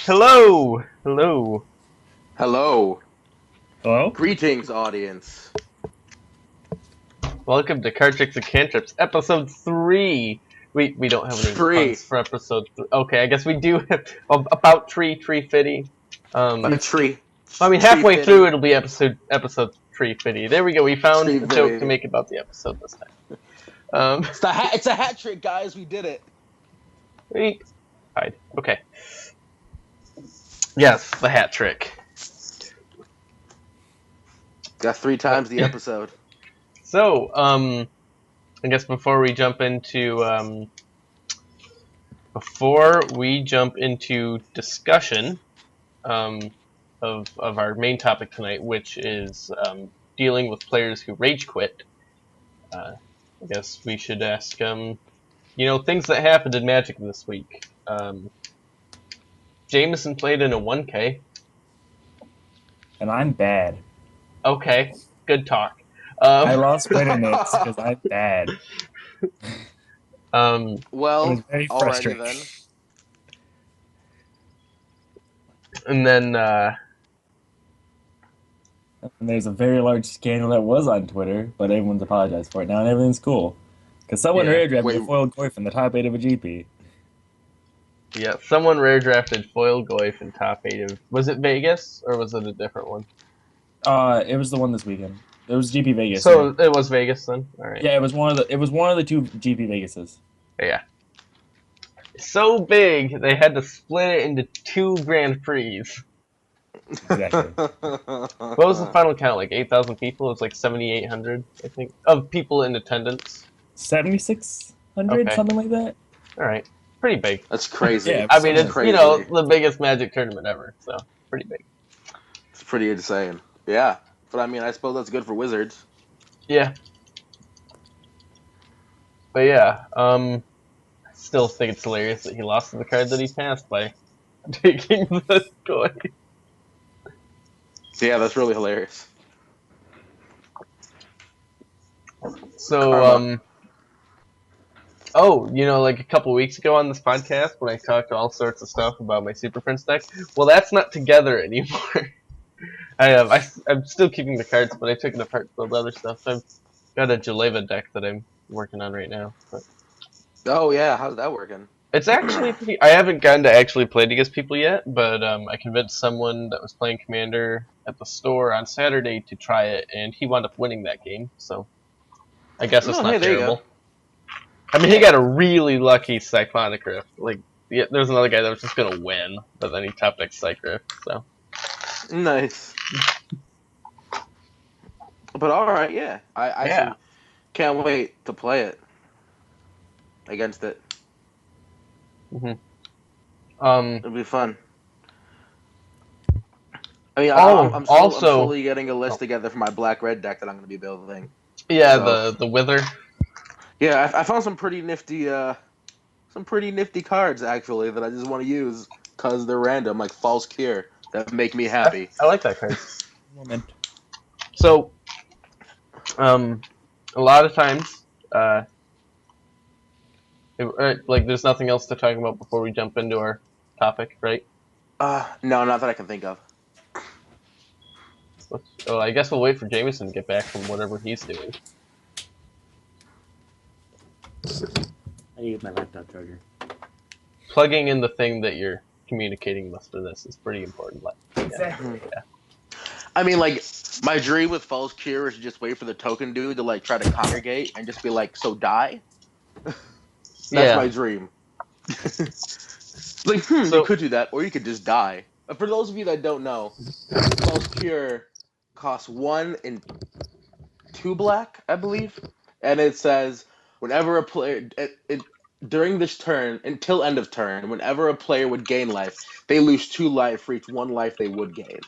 Hello! Hello. Hello. Hello? Greetings, audience. Welcome to Cantrips and Cantrips, episode 3. We don't have any Tree. puns for episode 3. Okay, I guess we do have about tree fitty. A tree. I mean, Tree halfway through fitty. it'll be episode tree fitty. There we go. We found Tree a joke to fitty. make about the episode this time. It's a hat trick, guys. We did it. Wait. Hide. Okay. Yes, the hat trick. Got 3 times the episode. So, I guess before we jump into discussion of our main topic tonight, which is dealing with players who rage quit, I guess we should ask things that happened in Magic this week. Jameson played in a 1K. And I'm bad. Okay, good talk. I lost better notes because I'm bad. It Well, was very alrighty frustrating. then. And then And there's a very large scandal that was on Twitter, but everyone's apologized for it now, and everything's cool. Because someone Yeah. rare drafted Wait. a foiled goy from the top 8 of a GP. yeah, someone rare drafted foil Goyf in top 8 of. Was it Vegas or was it a different one? It was the one this weekend. It was GP Vegas. So it was Vegas then. All right. yeah, it was one of the 2 GP Vegases. Yeah. So big they had to split it into 2 Grand Prix. Exactly. What was the final count? Like 8,000 people? It was like 7,800, I think, of people in attendance. 7,600, Okay. something like that. All right, pretty big. That's crazy. Yeah, I mean, it's crazy. the biggest Magic tournament ever, so pretty big. It's pretty insane. Yeah. But I mean, I suppose that's good for Wizards. Yeah. But yeah, I still think it's hilarious that he lost to the card that he passed by taking the Goy. Yeah, that's really hilarious. So, Karma. like a couple weeks ago on this podcast when I talked all sorts of stuff about my Super Prince deck, well, that's not together anymore. I'm still keeping the cards, but I took it apart to build other stuff. I've got a Jaleva deck that I'm working on right now. But Oh, yeah. How's that working? it's actually pretty. I haven't gotten to actually play it against people yet, but I convinced someone that was playing Commander at the store on Saturday to try it, and he wound up winning that game. So I guess it's Oh, not hey, there you terrible. I mean, he got a really lucky Cyclonic Rift. Like, yeah, there's another guy that was just gonna win, but then he top decked Cyc Rift. So Nice. But alright, yeah. I Yeah. can't wait to play it. Against it. It'll be fun. I mean, I'm slowly getting a list together for my black-red deck that I'm going to be building. yeah, So- the Wither. Yeah, I found some pretty nifty cards actually that I just want to use because they're random, like False Cure, that make me happy. I like that card. Moment. So, a lot of times, there's nothing else to talk about before we jump into our topic, right? No, not that I can think of. I guess we'll wait for Jameson to get back from whatever he's doing. I use my laptop charger. Plugging in the thing that you're communicating with for this is pretty important. Exactly. Yeah. I mean, like, my dream with False Cure is to just wait for the token dude to, like, try to congregate and just be like, so die? That's my dream. Like, you could do that, or you could just die. For those of you that don't know, False Cure costs 1 and 2 black, I believe. And it says, whenever a player... during this turn, until end of turn, whenever a player would gain life, they lose 2 life for each 1 life they would gain.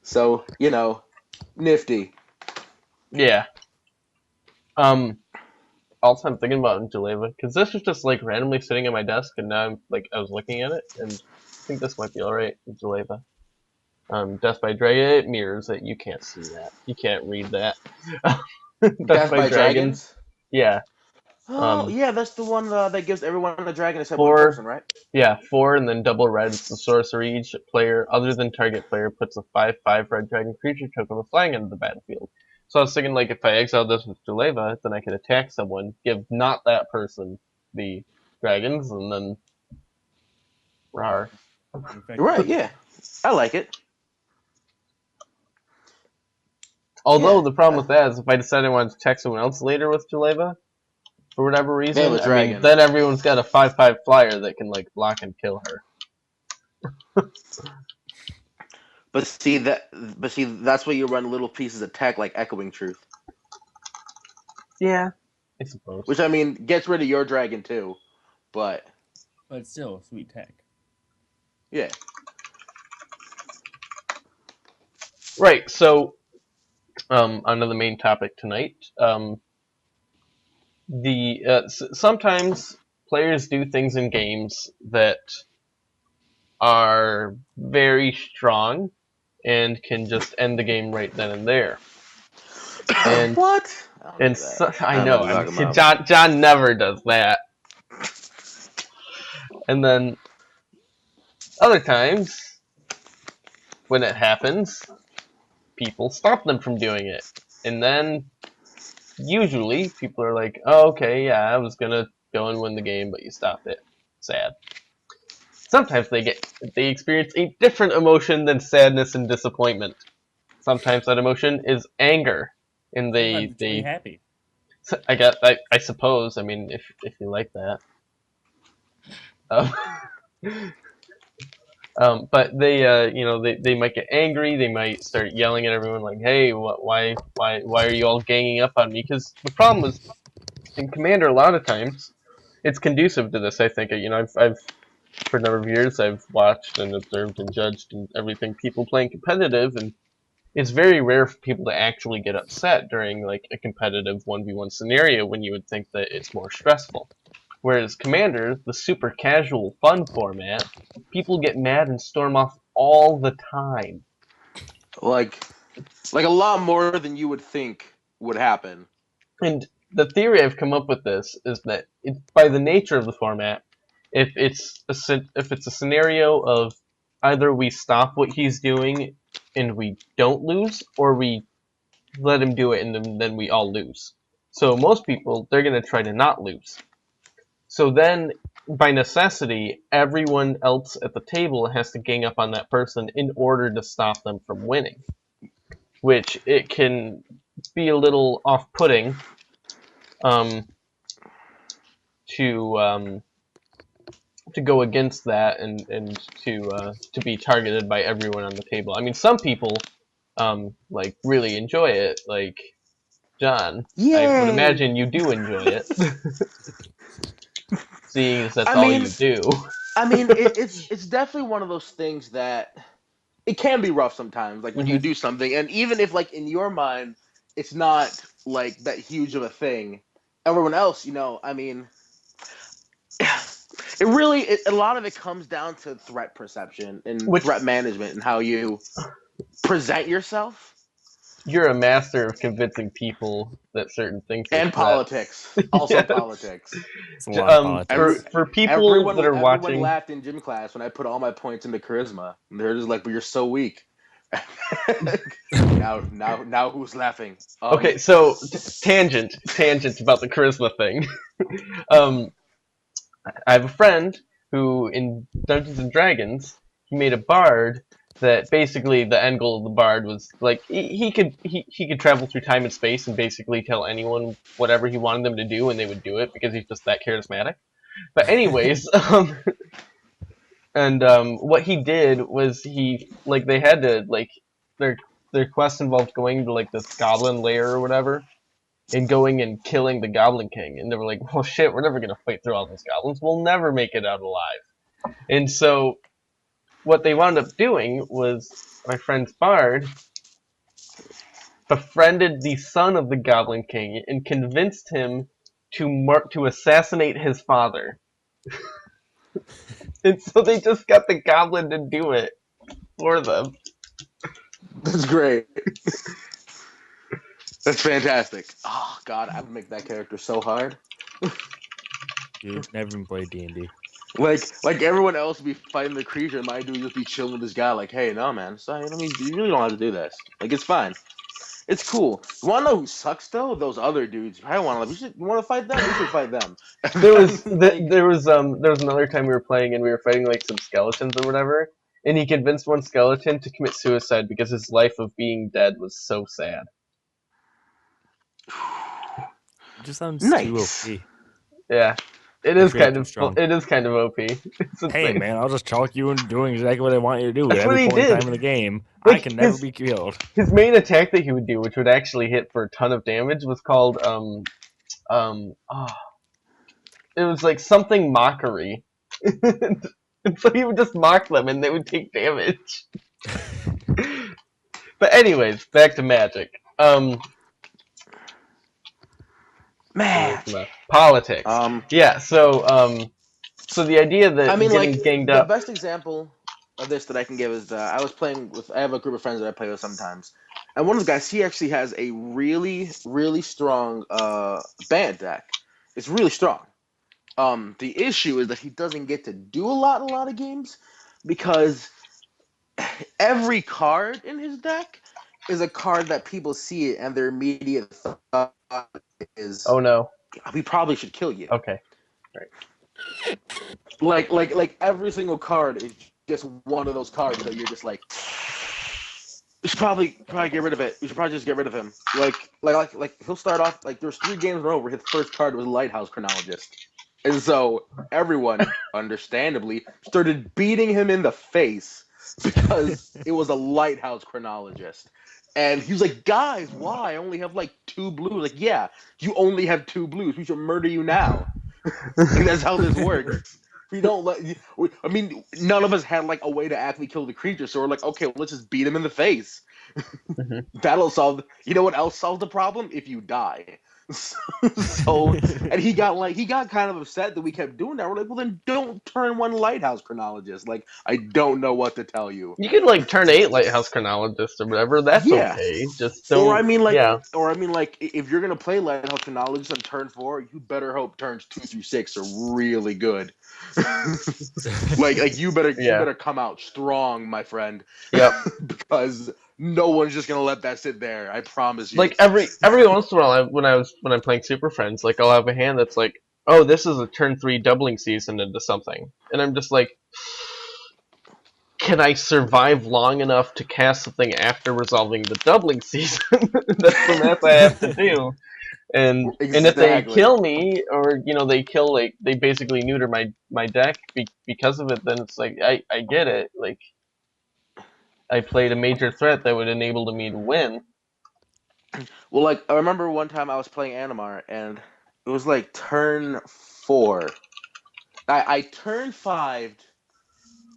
So, nifty. Yeah. Also, I'm thinking about Jaleva, because this was just, like, randomly sitting at my desk, and now I was looking at it, and I think this might be alright with Jaleva. Death by Dragon, it mirrors it. You can't see that. You can't read that. Death by Dragons? Yeah. Oh, yeah, that's the one that gives everyone a dragon except one 4, person, right? yeah, 4, and then double red. It's the sorcery. Each player, other than target player, puts a 5/5 red dragon creature token with flying into the battlefield. So I was thinking, like, if I exile this with Juleva, then I could attack someone, give not that person the dragons, and then rar. Right, Effectively. yeah. I like it. Although Yeah. the problem with that is if I decide I want to attack someone else later with Juleva, for whatever They have reason, a I mean, dragon. then everyone's got a 5/5 flyer that can, like, block and kill her. But see, that's why you run little pieces of tech like Echoing Truth. Yeah, I suppose. Which, I mean, gets rid of your dragon too. But, But still, sweet tech. yeah. Right, so, onto the main topic tonight. Sometimes players do things in games that are very strong and can just end the game right then and there. And What? I don't and do that. I I don't know know, what you're I mean, talking about. John never does that. And then other times when it happens, people stop them from doing it. And then usually people are like, "Oh, okay, yeah, I was gonna go and win the game, but you stopped it. Sad." Sometimes they experience a different emotion than sadness and disappointment. Sometimes that emotion is anger, and Sometimes it's really they happy. I suppose, I mean, if you like that. Um, but they might get angry. They might start yelling at everyone like, "Hey, why are you all ganging up on me?" Because the problem is in Commander, a lot of times it's conducive to this. I think I've for a number of years I've watched and observed and judged and everything people playing competitive, and it's very rare for people to actually get upset during like a competitive 1v1 scenario when you would think that it's more stressful. Whereas Commander, the super casual fun format, people get mad and storm off all the time. Like, a lot more than you would think would happen. And the theory I've come up with this is that by the nature of the format, if it's a scenario of either we stop what he's doing and we don't lose, or we let him do it and then we all lose. So most people, they're going to try to not lose. So then, by necessity, everyone else at the table has to gang up on that person in order to stop them from winning, which it can be a little off-putting um, to go against that and to be targeted by everyone on the table. I mean, some people like really enjoy it, like John. I would Yay! imagine you do enjoy it, seeing as that's I all mean, you do. it's definitely one of those things that it can be rough sometimes. Like when you Hmm. do something, and even if like in your mind it's not like that huge of a thing, everyone else, I mean, a lot of it comes down to threat perception and Which threat management and how you present yourself you're a master of convincing people that certain things are and threats. politics. Also Yes. politics. It's a lot of Every politics. For people that everyone are everyone watching, laughed in gym class when I put all my points into charisma. And they're just like, "But you're so weak." now, who's laughing? okay, so tangent about the charisma thing. um, I have a friend who, in Dungeons and Dragons, he made a bard that basically the end goal of the bard was like he could travel through time and space and basically tell anyone whatever he wanted them to do and they would do it because he's just that charismatic. But anyways, and what he did was he like they had to like their their quest involved going to like this goblin lair or whatever and going and killing the Goblin King. And they were like, well, shit, we're never going to fight through all those goblins. We'll never make it out alive. And so what they wound up doing was my friend's Bard befriended the son of the Goblin King and convinced him to assassinate his father. And so they just got the goblin to do it for them. That's great. That's fantastic. Oh God, I would make that character so hard. Dude, never even played D&D. Like everyone else would be fighting the creature, and my dude would just be chilling with this guy. Like, hey, no, man, sorry, you really don't have to do this. Like, it's fine. It's cool. You want to know who sucks though? Those other dudes. I want to. You want to fight them? We should fight them. There was Like, there was another time we were playing and we were fighting like some skeletons or whatever, and he convinced one skeleton to commit suicide because his life of being dead was so sad. It just sounds nice. too OP. Yeah, It's way too strong. it is kind of OP. It's Hey insane. man, I'll just chalk you into doing exactly what I want you to do at That's what every he point in did. time in the game. Like, I can never be killed. His main attack that he would do, which would actually hit for a ton of damage, was called oh, it was like something mockery. And so he would just mock them and they would take damage. But anyways, back to magic. Politics. Yeah, so the idea that I mean, getting like ganged the up. best example of this that I can give is I was playing with. I have a group of friends that I play with sometimes, and one of the guys he actually has a really strong band deck. It's really strong. The issue is that he doesn't get to do a lot of games because every card in his deck is a card that people see it and their immediate thought is, Oh no. we probably should kill you. Okay. Like every single card is just one of those cards that you're just like, we should probably get rid of it. We should probably just get rid of him. Like he'll start off like there's 3 games in a row where his first card was Lighthouse Chronologist. And so everyone, understandably, started beating him in the face because it was a Lighthouse Chronologist. And he was like, guys, why? I only have like 2 blues. Like, yeah, you only have 2 blues. We should murder you now. Like, that's how this works. We don't let. I mean, none of us had like a way to actually kill the creature, so we're like, okay, well, let's just beat him in the face. That'll solve. You know what else solves the problem? If you die. So, and he got kind of upset that we kept doing that. We're like, well, then don't turn one Lighthouse Chronologist. Like, I don't know what to tell you. You could like turn 8 Lighthouse Chronologists or whatever. That's Yeah. okay. Just don't. Or I mean, yeah. if you're gonna play Lighthouse Chronologist on turn 4, you better hope turns 2 through 6 are really good. like you better come out strong, my friend. Yep. Because no one's just gonna let that sit there. I promise you. Like every once in a while, when I'm playing Super Friends, like I'll have a hand that's like, oh, this is a turn 3 doubling season into something, and I'm just like, can I survive long enough to cast something after resolving the doubling season? That's the math I have to do. And if they kill me, or they basically neuter my deck because of it, then it's like I get it. Like I played a major threat that would enable me to win. Well, like I remember one time I was playing Animar, and it was like turn 4. I turn 5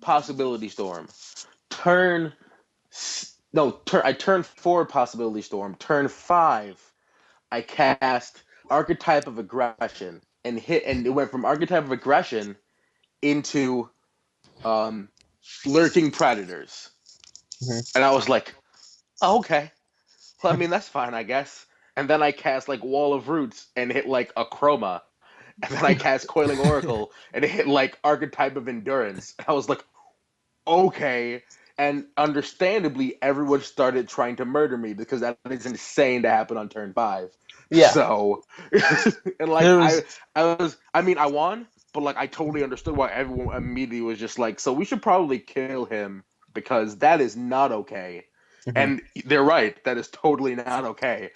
Possibility Storm. I turn 4 Possibility Storm. Turn 5, I cast Archetype of Aggression and it went from Archetype of Aggression into Lurking Predators. Mhm. And I was like, oh, okay. Well, I mean, that's fine, I guess. And then I cast like Wall of Roots and hit like a Chroma. And then I cast Coiling Oracle and it hit like Archetype of Endurance. And I was like, okay. And understandably, everyone started trying to murder me because that is insane to happen on turn 5. Yeah. So, and like I won, but like I totally understood why everyone immediately was just like, so we should probably kill him because that is not okay. Mhm. And they're right, that is totally not okay.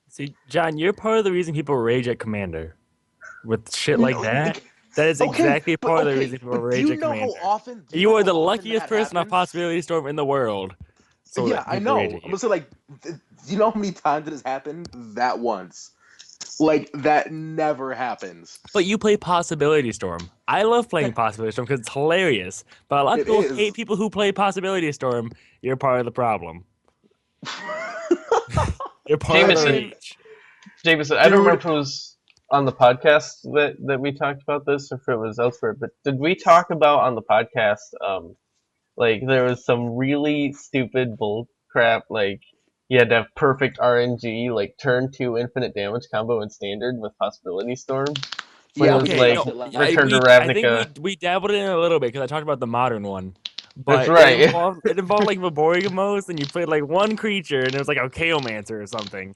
See, John, you're part of the reason people rage at Commander. With shit like that. That is exactly part of the reason people rage at Commander. You are the luckiest person on Possibility Storm in the world. So yeah, I know. I'm gonna say, like, you know how many times it has happened? That once. Like, that never happens. But you play Possibility Storm. I love playing Possibility Storm because it's hilarious. But a lot of people hate people who play Possibility Storm. You're part of the problem. You're part of the rage. Jameson, I don't remember if it was on the podcast that we talked about this or if it was elsewhere, but did we talk about on the podcast, like, there was some really stupid bull crap, like, you had to have perfect RNG, like turn 2 infinite damage combo in standard with possibility storm. When it was Okay, like no, Return to I think Ravnica. we dabbled in it a little bit because I talked about the modern one, That's but right. it involved like Vaborigamos, and you played like one creature, and it was like a Chaomancer or something,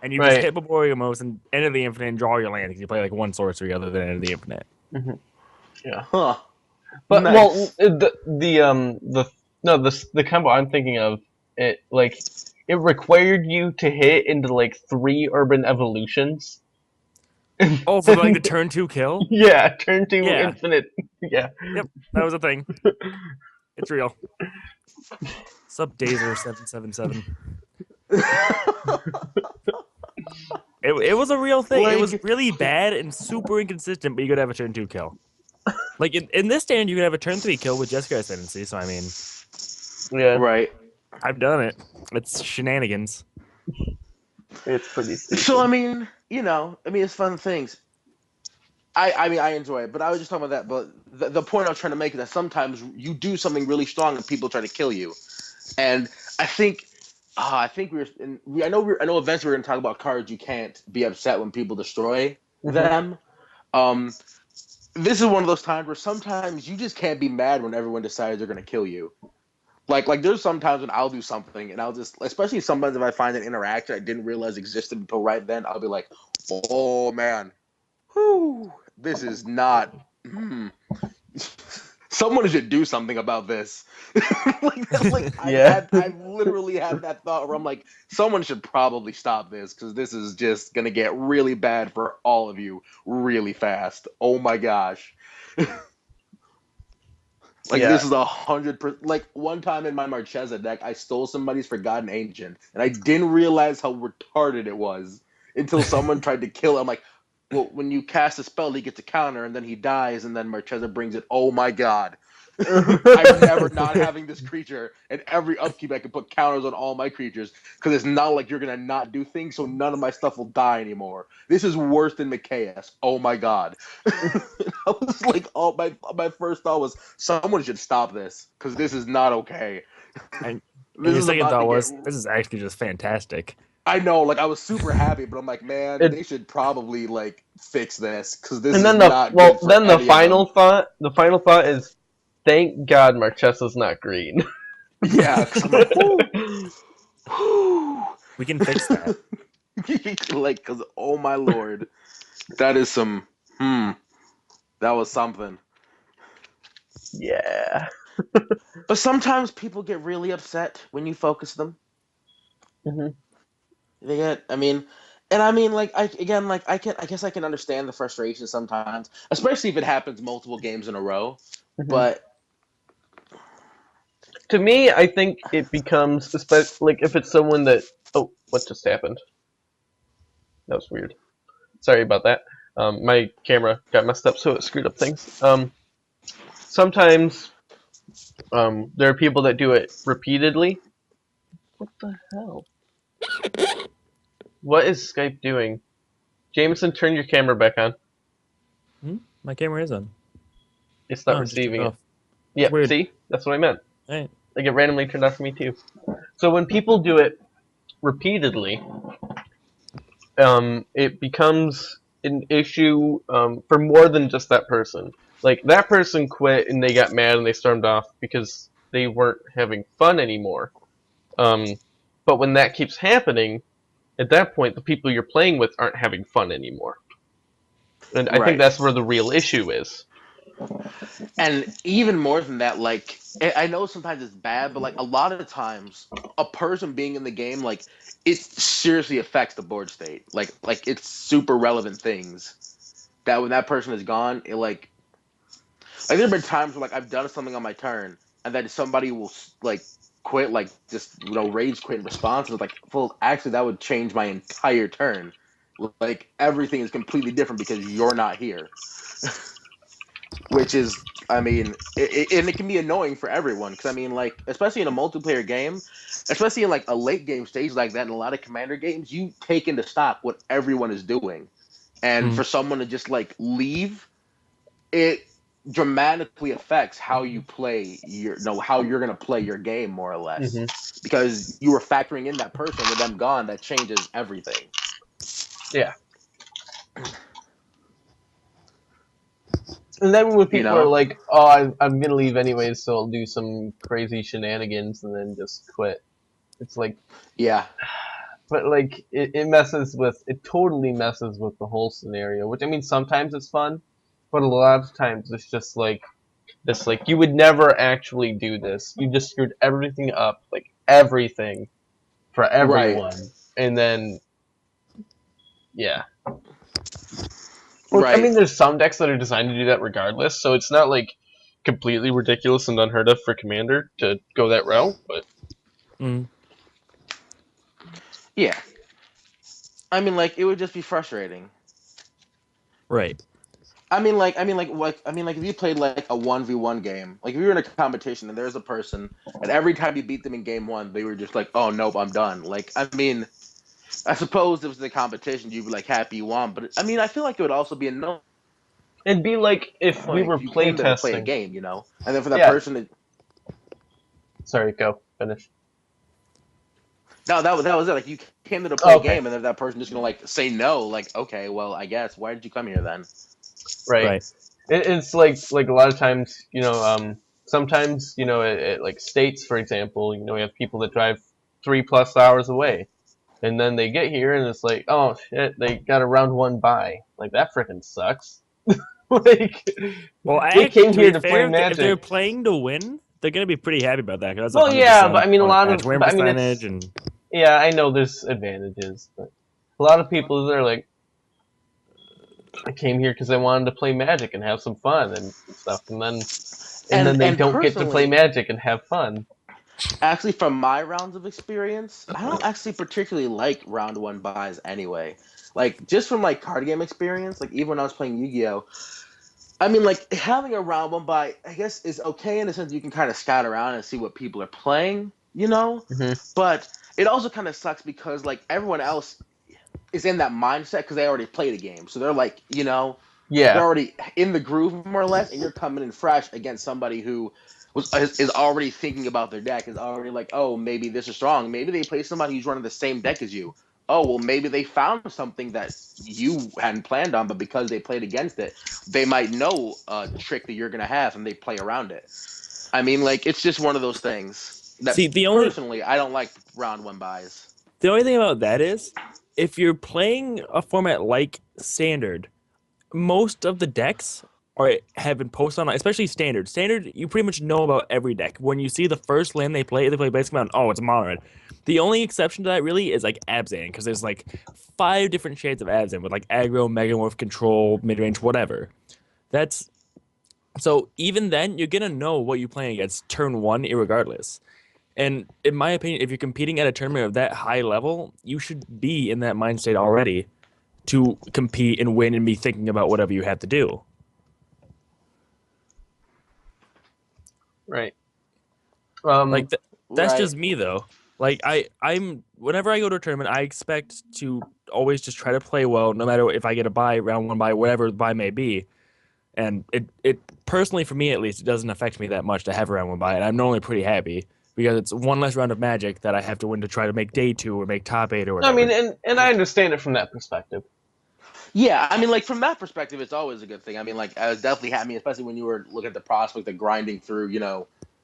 and you just Right. hit Vaborigamos and enter the infinite and draw your land because you play like one sorcery other than enter the infinite. Hmm. Yeah. Huh. But Nice. the combo I'm thinking of, it required you to hit into like 3 urban evolutions. Oh, for like the turn 2 kill? Yeah, turn 2 Yeah. infinite. Yeah. Yep, that was a thing. It's real. Sub Dazer 777. It was a real thing. It was Like, really bad and super inconsistent, but you could have a turn 2 kill. Like in this stand, you could have a turn 3 kill with Jessica Ascendancy. So I mean, Yeah. right. I've done it. It's shenanigans. It's pretty stupid. So I mean, it's fun things. I mean, I enjoy it, but I was just talking about that. But the point I was trying to make is that sometimes you do something really strong and people try to kill you. And I think, I know eventually we're gonna talk about cards you can't be upset when people destroy them. Um, this is one of those times where sometimes you just can't be mad when everyone decides they're gonna kill you. Like there's sometimes when I'll do something and I'll just, especially sometimes if I find an interaction I didn't realize existed until right then, I'll be like, oh man, whew, this is not. Someone should do something about this. Yeah. I've literally had that thought where I'm like, someone should probably stop this because this is just gonna get really bad for all of you really fast. Oh my gosh. Like, Yeah. this is 100%. Like, one time in my Marchesa deck, I stole somebody's Forgotten Ancient, and I didn't realize how retarded it was until someone tried to kill him. I'm like, well, when you cast a spell, he gets a counter, and then he dies, and then Marchesa brings it. Oh my god. I'm never not having this creature, and every upkeep I can put counters on all my creatures, because it's not like you're going to not do things, so none of my stuff will die anymore. This is worse than Mikaeus. Oh my god. I was like, oh, my first thought was, someone should stop this, because this is not okay. And This your is second about thought to get. was, this is actually just fantastic. I know, like, I was super happy, but I'm like, man, It- they should probably, like, fix this, because this And is then not good for the any of them. the final thought is, thank God Marchesa's not green. Yeah, because I'm like, whoo. We can fix that. Like, because, oh my lord, that is some, that was something. Yeah. But sometimes people get really upset when you focus them. Hmm. They get, I mean, and I mean, like, I guess I can understand the frustration sometimes, especially if it happens multiple games in a row. Hmm. But To me, I think it becomes, like, if it's someone that. Oh, what just happened? That was weird. Sorry about that. My camera got messed up, so it screwed up things. Sometimes there are people that do it repeatedly. What the hell? What is Skype doing? Jameson, turn your camera back on. My camera is on. It's not Oh, just turned receiving it. off. Yeah, Weird. see? That's what I meant. Hey. Like, it randomly turned off for me, too. So when people do it repeatedly, it becomes an issue for more than just that person. Like, that person quit and they got mad and they stormed off because they weren't having fun anymore. But when that keeps happening, at that point, the people you're playing with aren't having fun anymore. And I think right. that's where the real issue is. And even more than that, like, I know sometimes it's bad, but like a lot of the times, a person being in the game, like, it seriously affects the board state. Like it's super relevant things that when that person is gone, it like there have been times where like I've done something on my turn, and then somebody will like quit, like just rage quit in response, and it's like, well, actually that would change my entire turn. Like everything is completely different because you're not here. Which is, I mean, and it can be annoying for everyone because I mean, like, especially in a multiplayer game, especially in like a late game stage like that in a lot of commander games, you take into stock what everyone is doing, and for someone to just like leave, it dramatically affects how you play how you're gonna play your game more or less, because you were factoring in that person. With them gone, that changes everything. Yeah. And then when people are like, "Oh, I'm gonna leave anyways, so I'll do some crazy shenanigans and then just quit," it's like, yeah. But like it totally messes with the whole scenario. Which, I mean, sometimes it's fun, but a lot of times it's just like this. Like, you would never actually do this. You just screwed everything up, like everything for everyone, and then yeah. Well, I mean, there's some decks that are designed to do that regardless, so it's not like completely ridiculous and unheard of for Commander to go that route, but yeah. I mean, like, it would just be frustrating. Right. If you played like a 1v1 game, like if you were in a competition and there's a person, and every time you beat them in game one, they were just like, "Oh nope, I'm done." Like, I mean, I suppose if it was the competition, you'd be like happy you won, but I mean, I feel like it would also be annoying. it'd be like if we were You came there to play a playtesting. game, you know, and then for that person, Sorry, go finish. No, that was it. Like, you came there to play a game, and then that person just gonna like say no. Like, okay, well, I guess. Why did you come here then? Right. It's like a lot of times, sometimes, at like states, for example, we have people that drive 3+ hours away, and then they get here and it's like, oh shit, they got a round one bye. Like, that freaking sucks. Like, well, they came here to play Magic. If they're playing to win, they're gonna be pretty happy about that. Cause that's well, yeah, but I mean, and yeah, I know there's advantages, but a lot of people, they're like, I came here because I wanted to play Magic and have some fun and stuff, and then they don't get to play Magic and have fun. Actually, from my rounds of experience, I don't actually particularly like round one buys anyway. Like, just from like card game experience, like even when I was playing Yu-Gi-Oh, I mean, like, having a round one buy, I guess, is okay in the sense you can kind of scout around and see what people are playing, you know. But it also kind of sucks because like everyone else is in that mindset because they already played a game, so they're like, they're already in the groove more or less, and you're coming in fresh against somebody who is already thinking about their deck, is already like, oh, maybe this is strong. Maybe they play somebody who's running the same deck as you. Oh, well, maybe they found something that you hadn't planned on, but because they played against it, they might know a trick that you're gonna have, and they play around it. I mean, like, it's just one of those things that personally I don't like round one buys. The only thing about that is, if you're playing a format like Standard, most of the decks have been posted on, especially Standard. Standard, you pretty much know about every deck. When you see the first land they play basically on, oh, it's mono red. The only exception to that really is like Abzan, because there's like 5 different shades of Abzan with like aggro, megamorph, control, midrange, whatever. So even then, you're gonna know what you're playing against turn 1, irregardless. And in my opinion, if you're competing at a tournament of that high level, you should be in that mind state already to compete and win and be thinking about whatever you have to do. Right. That's just me though. Like I'm whenever I go to a tournament, I expect to always just try to play well, no matter if I get a bye, round 1 bye, whatever the bye may be. And it personally, for me at least, it doesn't affect me that much to have a round 1 bye, and I'm normally pretty happy because it's one less round of Magic that I have to win to try to make day 2 or make top 8 or whatever. I mean, and I understand it from that perspective. Yeah, I mean, like, from that perspective, it's always a good thing. I mean, like, I was definitely happy, especially when you were looking at the prospect of grinding through,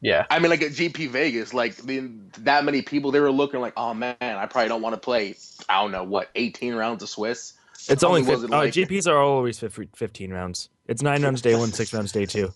Yeah. I mean, like, at GP Vegas, like, that many people, they were looking like, oh, man, I probably don't want to play, I don't know, 18 rounds of Swiss? It's only GPs are always 15 rounds. It's 9 rounds day 1, 6 rounds day 2.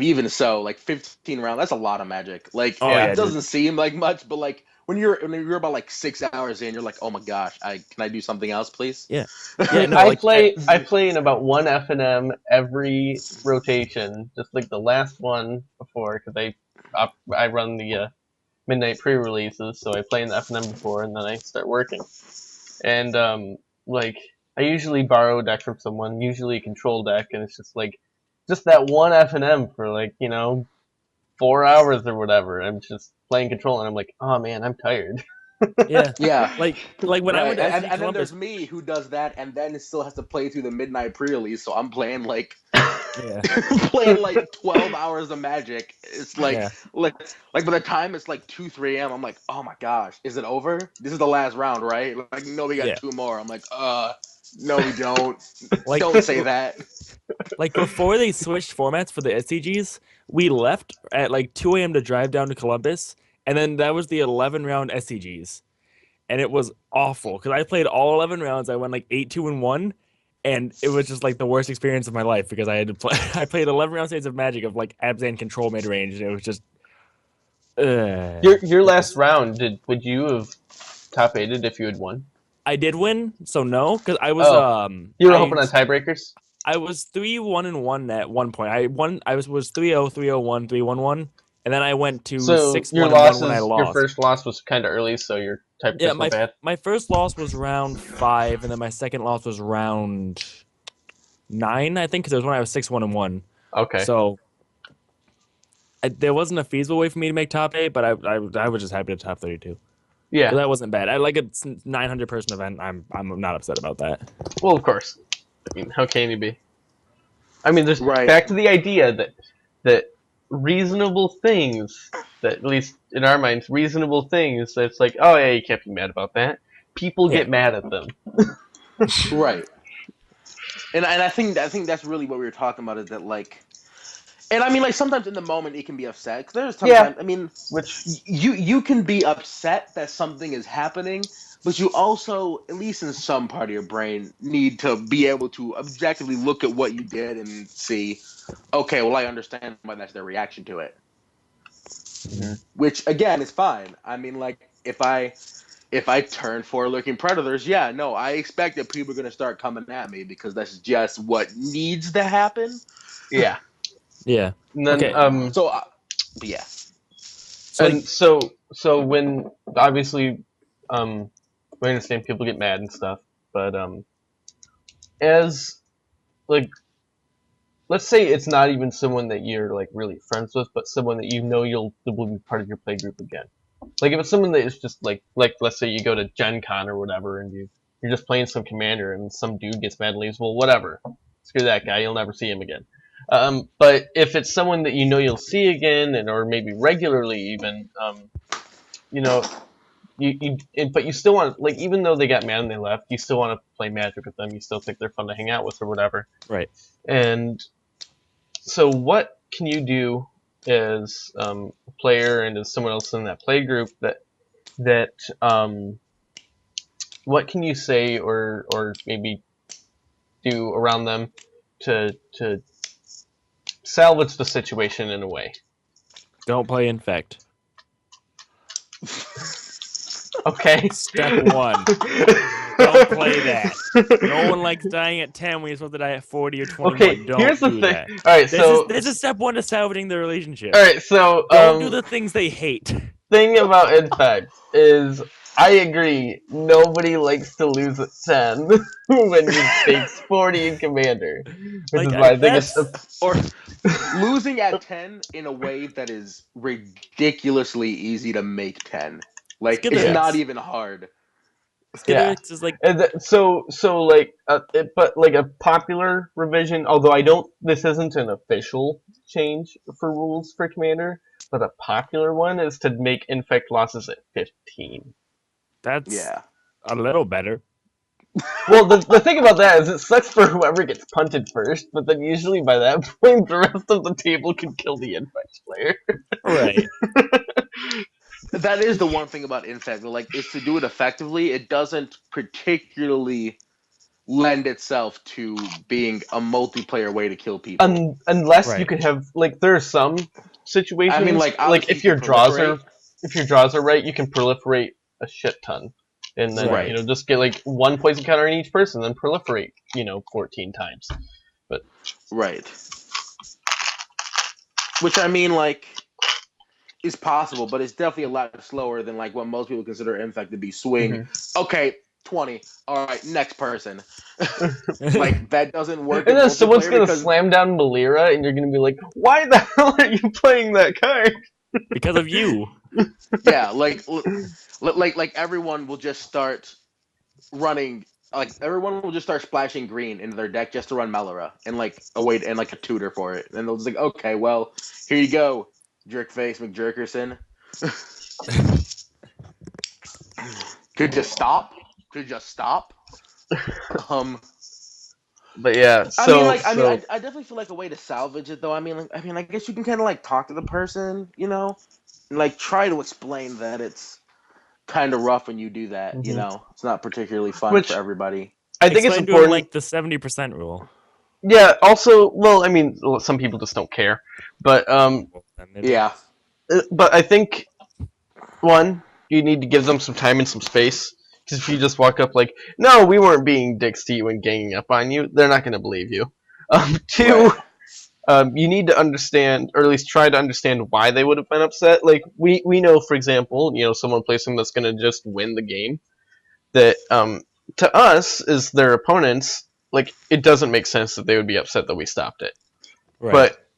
Even so, like, 15 rounds, that's a lot of Magic. Like, it doesn't seem like much, but, like, when you're about like 6 hours in, you're like, oh my gosh, can I do something else, please? Yeah. No, I play in about one FNM every rotation, just like the last one before, because I run the midnight pre-releases, so I play in the FNM before, and then I start working. And I usually borrow a deck from someone, usually a control deck, and it's just that one FNM for 4 hours or whatever. I'm just playing control, and I'm like, oh man, I'm tired. Yeah. Yeah. Like when I went to SC and then Columbus. there's me who does that, and then still has to play through the midnight pre-release. So I'm playing like Yeah. playing like 12 hours of Magic. It's like Yeah. like by the time it's like 2, 3 a.m. I'm like, oh my gosh, is it over? This is the last round, right? Like, no, we got Yeah. 2 more. I'm like, no, we don't. Like Don't say that. like before they switched formats for the SCGs, we left at like 2 a.m. to drive down to Columbus, and then that was the 11-round SCGs, and it was awful because I played all 11 rounds. I went like 8-2-1, and it was just like the worst experience of my life because I had to play. I played 11 round states of Magic of like Abzan control mid range, and it was just. Your last round, would you have top eighted if you had won? I did win, so no, because I was you were hoping on tiebreakers. I was 3-1-1 at one point. I won. I was 3-0, 3-0-1, 3-1-1, and then I went to 6-1-1 when I lost. Your first loss was kind of early, so your tiebreakers were bad. My first loss was round 5, and then my second loss was round 9, I think, because it was when I was 6-1-1. Okay. So there wasn't a feasible way for me to make top 8, but I was just happy to top 32. Yeah, that wasn't bad. I like a 900 person event. I'm not upset about that. Well, of course. I mean, how can you be? I mean, there's Right. back to the idea that reasonable things, that at least in our minds, reasonable things. That's like, oh yeah, you can't be mad about that. People get mad at them. Right. And I think that's really what we were talking about, is that like. And I mean, like, sometimes in the moment it can be upset. Because there's sometimes, I mean, you can be upset that something is happening, but you also, at least in some part of your brain, need to be able to objectively look at what you did and see, okay, well, I understand why that's their reaction to it. Mm-hmm. Which, again, is fine. I mean, like, if I turn 4 Lurking Predators, yeah, no, I expect that people are going to start coming at me because that's just what needs to happen. Yeah. Yeah. And then, okay. Yeah. So when obviously, we understand people get mad and stuff, but as like, let's say it's not even someone that you're like really friends with, but someone that you know will be part of your play group again. Like if it's someone that is just like let's say you go to Gen Con or whatever, and you're just playing some commander, and some dude gets mad and leaves. Well, whatever. Screw that guy. You'll never see him again. But if it's someone that you know you'll see again, or maybe regularly even, but you still want, like, even though they got mad and they left, you still want to play Magic with them. You still think they're fun to hang out with or whatever. Right. And so what can you do as a player and as someone else in that play group that what can you say or maybe do around them to salvage the situation in a way? Don't play Infect. Okay. Step 1. Don't play that. No one likes dying at 10 when you're supposed to die at 40 or 21. Okay, Don't here's the do thing. that. All right, so this is step 1 to salvaging the relationship. all right, so Don't do the things they hate. Thing about Infect is, I agree, nobody likes to lose at 10 when you take 40 in Commander. Which is my biggest... Or losing at 10 in a way that is ridiculously easy to make 10. Like, it's not even hard. Skitterix is like... but like a popular revision, although this isn't an official change for rules for Commander, but a popular one is to make Infect losses at 15. That's a little better. Well, the thing about that is it sucks for whoever gets punted first, but then usually by that point the rest of the table can kill the Infect player. Right. That is the one thing about Infect, like, is to do it effectively, it doesn't particularly lend itself to being a multiplayer way to kill people. Unless you can have, like, there are some situations. I mean, like if your draws are right, you can proliferate a shit ton, and then just get like 1 poison counter in each person, then proliferate 14 times. But which I mean, like, is possible, but it's definitely a lot slower than like what most people consider Infect to be. Swing. Mm-hmm. Okay, 20. All right, next person. Like, that doesn't work. And then someone's gonna slam down Malira, and you're gonna be like, "Why the hell are you playing that card?" Because of you. Yeah, like Like everyone will just start running. Like everyone will just start splashing green into their deck just to run Melora and like a wait and like a tutor for it, and they'll just like, okay, well, here you go, jerkface McJerkerson. Could just stop. Could just stop. But yeah, I mean, so I definitely feel like a way to salvage it, though. I guess you can kind of like talk to the person, and like try to explain that it's kind of rough when you do that. It's not particularly fun for which everybody. I think it's Explain to him important. like the 70% rule. Yeah. Also, well, I mean, some people just don't care, but Yeah. but I think one, you need to give them some time and some space. Because if you just walk up like, no, we weren't being dicks to you and ganging up on you, they're not going to believe you. Two, Right. you need to understand, or at least try to understand why they would have been upset. Like we know, for example, someone plays something that's going to just win the game. That to us, as their opponents, like it doesn't make sense that they would be upset that we stopped it. Right. But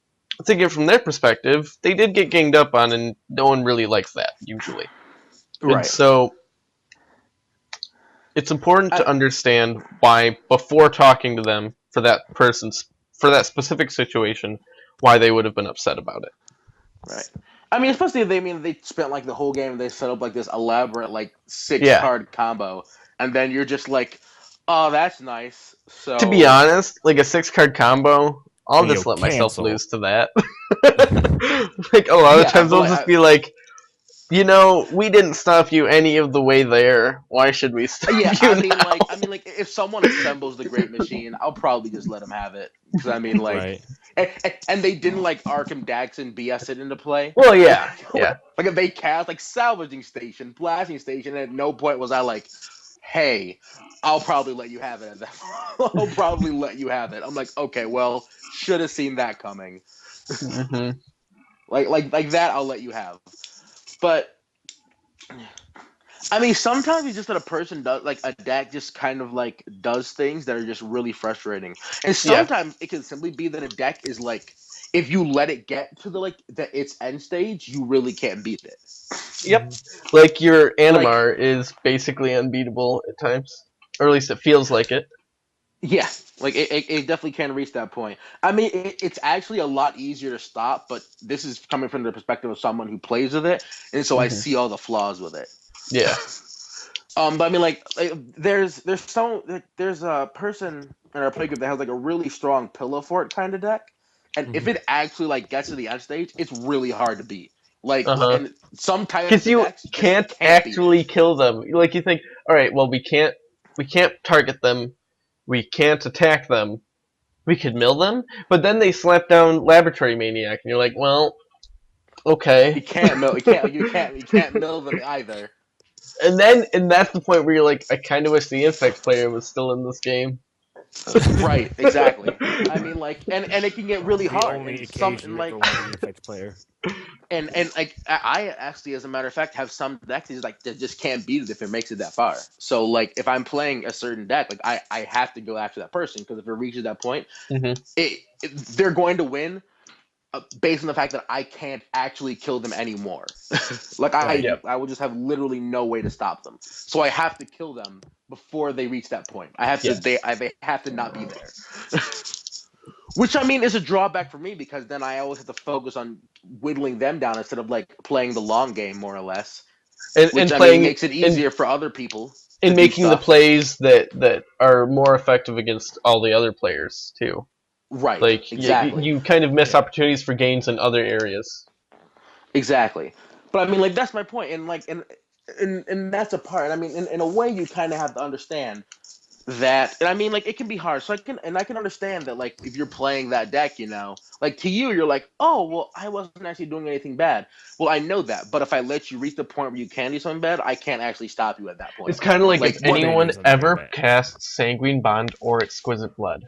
thinking from their perspective, they did get ganged up on, and no one really likes that usually. And Right. so it's important to understand why before talking to them for that specific situation, why they would have been upset about it. Right. I mean, especially if they spent like the whole game and they set up like this elaborate like six Yeah. card combo, and then you're just like, oh, that's nice. So To be honest, like a 6-card combo, I'll Yo, just let myself cancel. lose to that. Like a lot of times I'll just be like, we didn't stop you any of the way there. Why should we stop yeah, you I mean, like if someone assembles the Great Machine, I'll probably just let them have it because I mean, like, Right. and they didn't like Arkham Daxon BS it into play. Well, yeah, yeah. Like if they cast like salvaging station, blasting station, and at no point was I like, hey, I'll probably let you have it at that. I'll probably let you have it. I'm like, okay, well, should have seen that coming. Mm-hmm. Like that, I'll let you have. But I mean, sometimes it's just that a person does like a deck just kind of like does things that are just really frustrating, and sometimes it can simply be that a deck is like, if you let it get to its end stage, you really can't beat it. Yep. Like your Animar is basically unbeatable at times, or at least it feels like it. Yeah, like it definitely can reach that point. I mean, it's actually a lot easier to stop, but this is coming from the perspective of someone who plays with it, and so I see all the flaws with it. Yeah. But I mean, like there's a person in our playgroup that has like a really strong pillow fort kind of deck, and if it actually like gets to the end stage, it's really hard to beat. Like, and some types because of you decks can't actually kill them. Like you think, all right, well we can't target them, we can't attack them, we could mill them, but then they slap down Laboratory Maniac, and you're like, well, okay. You can't mill. You can't mill them either. And that's the point where you're like, I kind of wish the Infect player was still in this game. Right, exactly. I mean, like, and it can get really hard. Only And occasion like the Infect player. And like I actually, as a matter of fact, have some decks that just can't beat it if it makes it that far. So like, if I'm playing a certain deck, like I have to go after that person because if it reaches that point, they're going to win. Based on the fact that I can't actually kill them anymore. Like I will just have literally no way to stop them. So I have to kill them before they reach that point. I have to they have to not be there. Which I mean is a drawback for me because then I always have to focus on whittling them down instead of like playing the long game more or less. Which I mean makes it easier for other people. And making the plays that are more effective against all the other players too. Right. Like exactly. you kind of miss opportunities for gains in other areas. Exactly. But I mean, like that's my point, and like, and that's a part. I mean, in a way, you kind of have to understand that. And I mean, like, it can be hard. So I can understand that, like, if you're playing that deck, like to you, you're like, oh, well, I wasn't actually doing anything bad. Well, I know that, but if I let you reach the point where you can do something bad, I can't actually stop you at that point. It's kind of like if anyone ever casts Sanguine Bond or Exquisite Blood.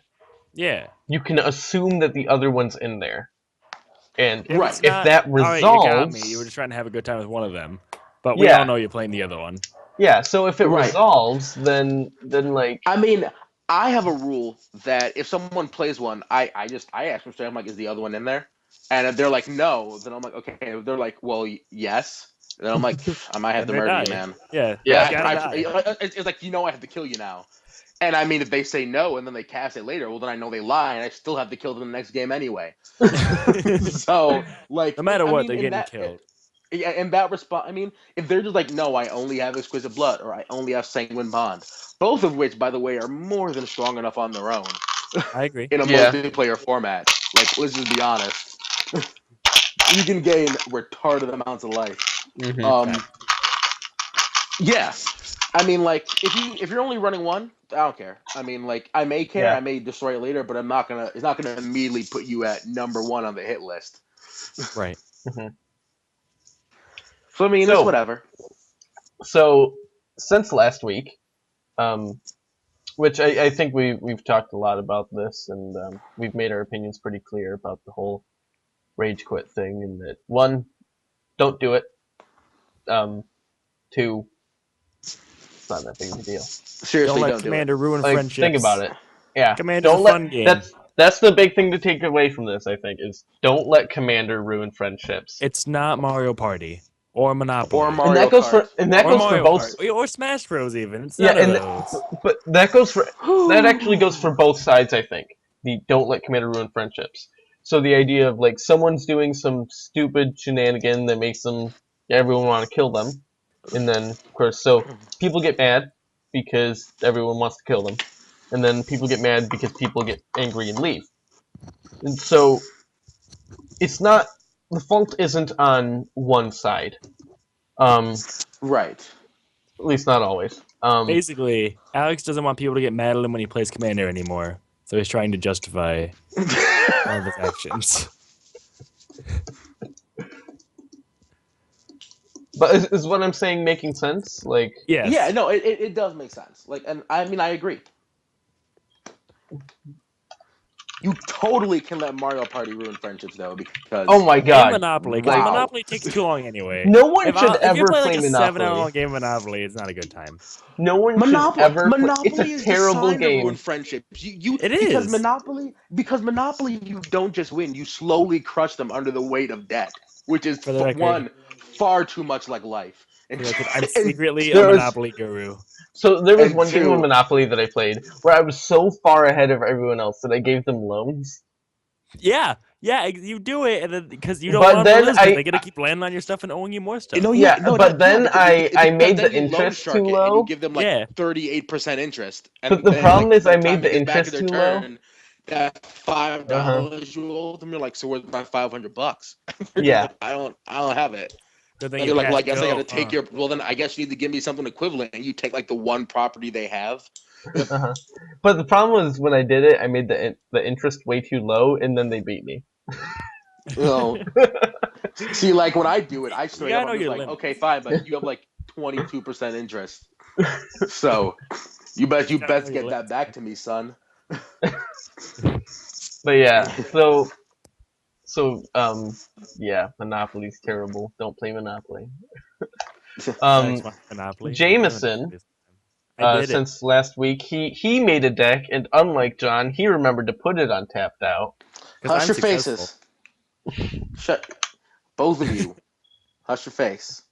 Yeah. You can assume that the other one's in there. And if that resolves... All right, you got me. You were just trying to have a good time with one of them. But we all know you're playing the other one. Yeah, so if it resolves, then like... I mean, I have a rule that if someone plays one, I ask them straight, I'm like, is the other one in there? And if they're like, no, then I'm like, okay. If they're like, well, yes, And then I'm like, I might have to murder you, man. Yeah. It's like, I have to kill you now. And I mean, if they say no and then they cast it later, well, then I know they lie, and I still have to kill them in the next game anyway. So, like, no matter what, they're getting killed. Yeah, in that response, I mean, if they're just like, no, I only have Exquisite Blood, or I only have Sanguine Bond, both of which, by the way, are more than strong enough on their own. I agree. In a multiplayer format. Like, let's just be honest. You can gain retarded amounts of life. Yeah. I mean, like, if you're only running one, I don't care. I mean, like, I may care, I may destroy it later, but it's not gonna immediately put you at number 1 on the hit list. Right. So I mean, it's whatever. So since last week, which I think we've talked a lot about this, and we've made our opinions pretty clear about the whole rage quit thing, and that 1, don't do it. 2, it's not that big of a deal. Seriously, don't let Commander ruin friendships. Think about it. Yeah, Commander's a fun game. That's the big thing to take away from this. I think is don't let Commander ruin friendships. It's not Mario Party or Monopoly or Mario Kart. That goes for both, or Smash Bros. Even it's but that actually goes for both sides. I think the don't let Commander ruin friendships. So the idea of like someone's doing some stupid shenanigan that makes everyone want to kill them. And then, of course, so people get mad because everyone wants to kill them. And then people get mad because people get angry and leave. And so, it's not... The fault isn't on one side. Right. At least not always. Basically, Alex doesn't want people to get mad at him when he plays Commander anymore. So he's trying to justify all of his actions. But is what I'm saying making sense? Like, yes. Yeah, no, it does make sense. Like, and I mean, I agree. You totally can let Mario Party ruin friendships, though, because... Oh my god. And Monopoly, because Monopoly takes too long anyway. No one should ever play Monopoly. If you play like a 7-hour game of Monopoly, it's not a good time. No one should ever Monopoly it's a terrible game. To ruin friendships. It is. Because Monopoly, you don't just win, you slowly crush them under the weight of debt, which is, far too much like life. I'm secretly a Monopoly guru. So there was one game of Monopoly that I played where I was so far ahead of everyone else that I gave them loans. Yeah, you do it, and then because you don't want to lose, they gotta keep landing on your stuff and owing you more stuff. I made the interest too low. You give them 38% interest. But the problem is I made the interest too low. That $5 you owe them, you're like, so where's my $500? Yeah, I don't have it. Then you're like, well, I guess I got to take your. Well, then I guess you need to give me something equivalent, and you take like the one property they have. But the problem was when I did it, I made the interest way too low, and then they beat me. See, like when I do it, I straight up I'm just like, okay, fine, but you have like 22% interest, so you best get that back to me, son. But yeah, yeah, Monopoly's terrible. Don't play Monopoly. Monopoly. Jameson, since last week, he made a deck, and unlike John, he remembered to put it on Tapped Out. Hush your faces. Shut, both of you. Hush your face.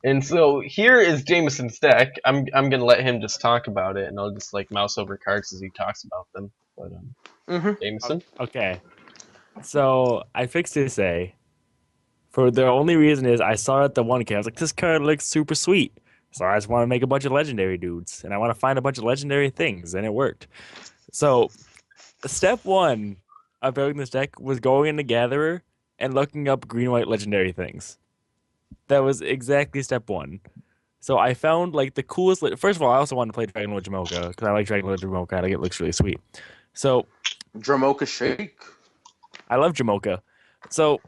And so here is Jameson's deck. I'm gonna let him just talk about it, and I'll just like mouse over cards as he talks about them. But Jameson. Okay. So I fixed to say, for the only reason is I saw it at the 1K. I was like, this card looks super sweet. So I just want to make a bunch of legendary dudes, and I want to find a bunch of legendary things, and it worked. So step 1 of building this deck was going into Gatherer and looking up green-white legendary things. That was exactly step 1. So I found like the coolest. First of all, I also wanted to play Dragonlord Jamocha because I like Dragonlord Jamocha. I think it looks really sweet. So Jamocha Shake. I love Jamocha. So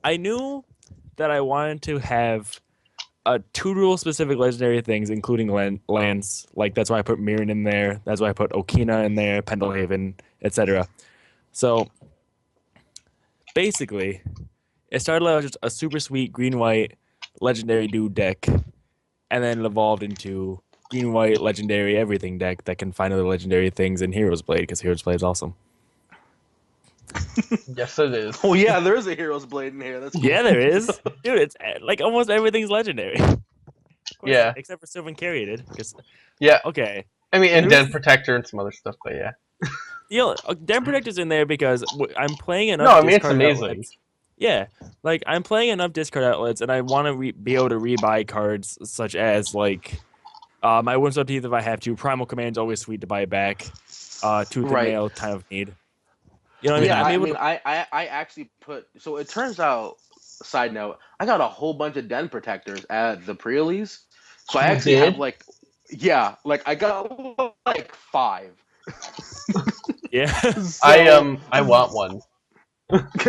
I knew that I wanted to have 2 rule-specific legendary things, including lands. Like that's why I put Mirren in there. That's why I put Okina in there, Pendelhaven, etc. So basically, it started out just a super sweet green-white legendary dude deck, and then it evolved into green-white legendary everything deck that can find other legendary things in Heroes Blade, because Heroes Blade is awesome. Yes, it is. Oh yeah, there is a Hero's Blade in here. That's cool. Yeah, there is. Dude, it's like almost everything's legendary. Of course, Yeah. except for Sylvan Caryatid. Yeah. Okay. I mean, and Den Protector and some other stuff, but yeah. You know, Den Protector's in there because I'm playing enough No, I mean, it's discard amazing. outlets. Yeah, like I'm playing enough discard outlets, and I want to be able to rebuy cards such as like my Windswept Teeth if I have to. Primal Command's always sweet to buy back. Tooth and Nail, Time of Need. You know what I mean? Yeah, I'm able to. I actually put. So it turns out, side note, I got a whole bunch of Den Protectors at the pre-release. So I actually have like, yeah, like I got like 5. Yeah. So, I want one.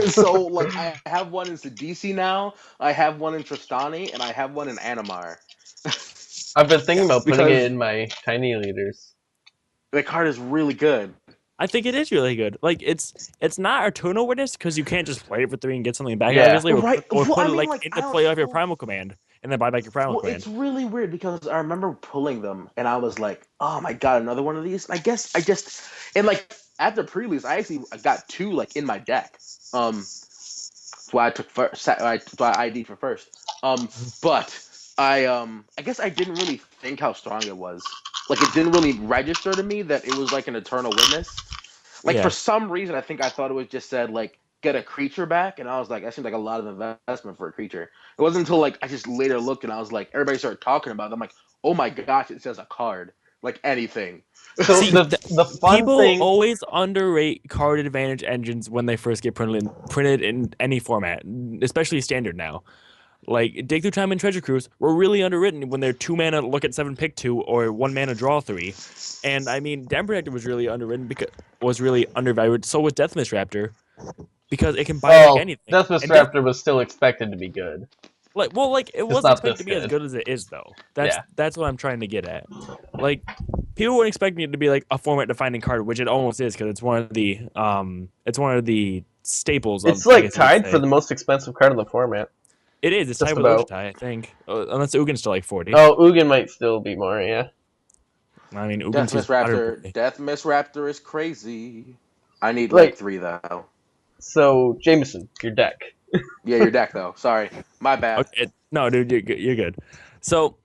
So like I have one in Sidisi now, I have one in Tristani, and I have one in Animar. I've been thinking about putting it in my tiny leaders. The card is really good. I think it is really good. Like it's not Eternal Witness because you can't just play it for 3 and get something back. Yeah. Obviously, or Right. put Well, it like into play off your Primal Command and then buy back your Primal Command. It's really weird because I remember pulling them and I was like, oh my god, another one of these. And I guess I just and like at the pre-release, I got 2 like in my deck. That's why I took first. That's why I ID for first. But I guess I didn't really think how strong it was. Like it didn't really register to me that it was like an Eternal Witness. Like for some reason, I thought it was just said like get a creature back, and I was like, that seems like a lot of investment for a creature. It wasn't until like I just later looked and I was like, everybody started talking about it. I'm like, oh my gosh, it says a card, like anything. So See, the fun people thing... always underrate card advantage engines when they first get printed in any format, especially standard now. Like Dig Through Time and Treasure Cruise were really underwritten when they're 2 mana look at 7 pick 2 or 1 mana draw 3. And I mean Den Protector was really underwritten because was really undervalued. So was Death Mist Raptor because it can buy back anything. Death Mist Raptor was still expected to be good. Like it was expected to be as good as it is though. That's what I'm trying to get at. Like people would expect me to be like a format defining card, which it almost is because it's one of the staples. It's like tied for the most expensive card in the format. It is. It's tied with Oshtai, I think. Unless Ugin's still like 40. Oh, Ugin might still be more, yeah. I mean, Ugin's Death Mist Raptor. Death Mist Raptor is crazy. I need like 3 though. So Jameson, your deck. Yeah, your deck though. Sorry, my bad. Okay. No, dude, you're good. So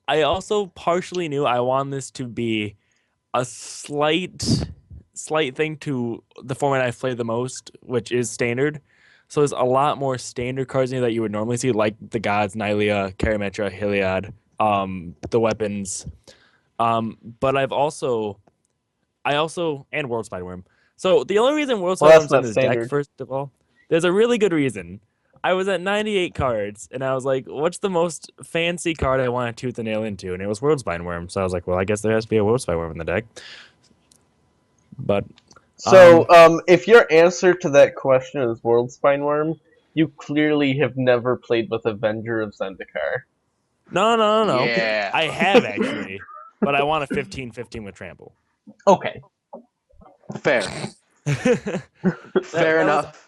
I also partially knew I wanted this to be a slight thing to the format I've played the most, which is standard. So there's a lot more standard cards in here that you would normally see, like the gods, Nylea, Karametra, Heliod, the weapons. But and World Spiderworm. So the only reason World Spiderworm's in this deck, first of all, there's a really good reason. I was at 98 cards, and I was like, what's the most fancy card I want to tooth and nail into? And it was World Spiderworm. So I was like, well, I guess there has to be a World Spiderworm in the deck. But... So, if your answer to that question is World Spineworm, you clearly have never played with Avenger of Zendikar. No. Yeah. I have, actually. But I want a 15/15 with Trample. Okay. Fair. Fair enough.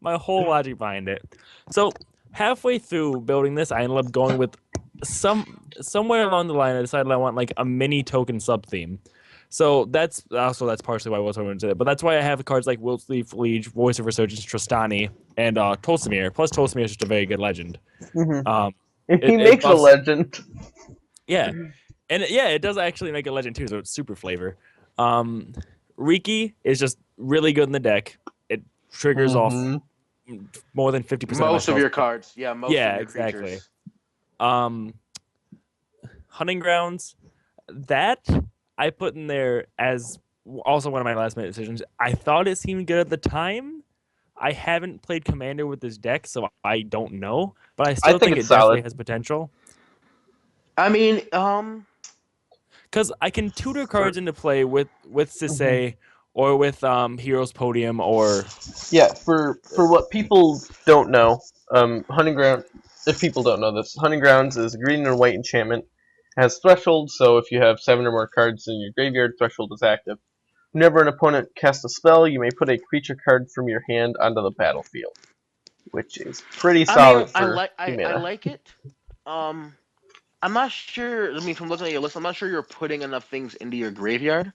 My whole logic behind it. So, halfway through building this, I ended up going with somewhere along the line, I decided I want like a mini token sub-theme. So that's partially why I was hoping to it. But that's why I have cards like Wiltleaf Liege, Voice of Resurgence, Tristani, and Tolsimir. Plus Tolsimir is just a very good legend. Mm-hmm. He makes a legend. Yeah. And it does actually make a legend too, so it's super flavor. Riki is just really good in the deck. It triggers off more than 50% most of your cards. Yeah, most of your exactly. creatures. Hunting Grounds, that I put in there as also one of my last minute decisions. I thought it seemed good at the time. I haven't played Commander with this deck, so I don't know. But I still think it definitely has potential. I mean, because I can tutor cards into play with Sisei or with Heroes Podium or... Yeah, for what people don't know, Hunting Ground, if people don't know this, Hunting Grounds is a green and white enchantment. Has threshold, so if you have 7 or more cards in your graveyard, threshold is active. Whenever an opponent casts a spell, you may put a creature card from your hand onto the battlefield, which is pretty solid. I like it. I'm not sure. I mean, from looking at your list, I'm not sure you're putting enough things into your graveyard.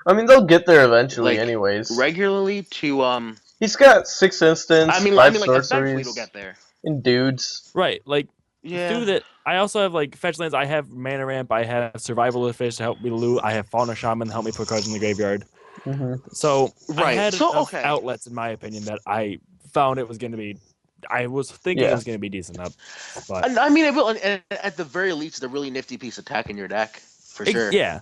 I mean, they'll get there eventually, like anyways. regularly to He's got 6 instants, I mean, 5 like eventually it'll sorceries, get there. and dudes. Right, like Yeah. through that, I also have like fetch lands. I have mana ramp. I have survival of fish to help me loot. I have fauna shaman to help me put cards in the graveyard. So I Right. had So enough okay. outlets, in my opinion, that I found it was going to be. I was thinking it was going to be decent up, but And, I mean, it will. And at the very least, it's a really nifty piece of tech in your deck for sure. yeah.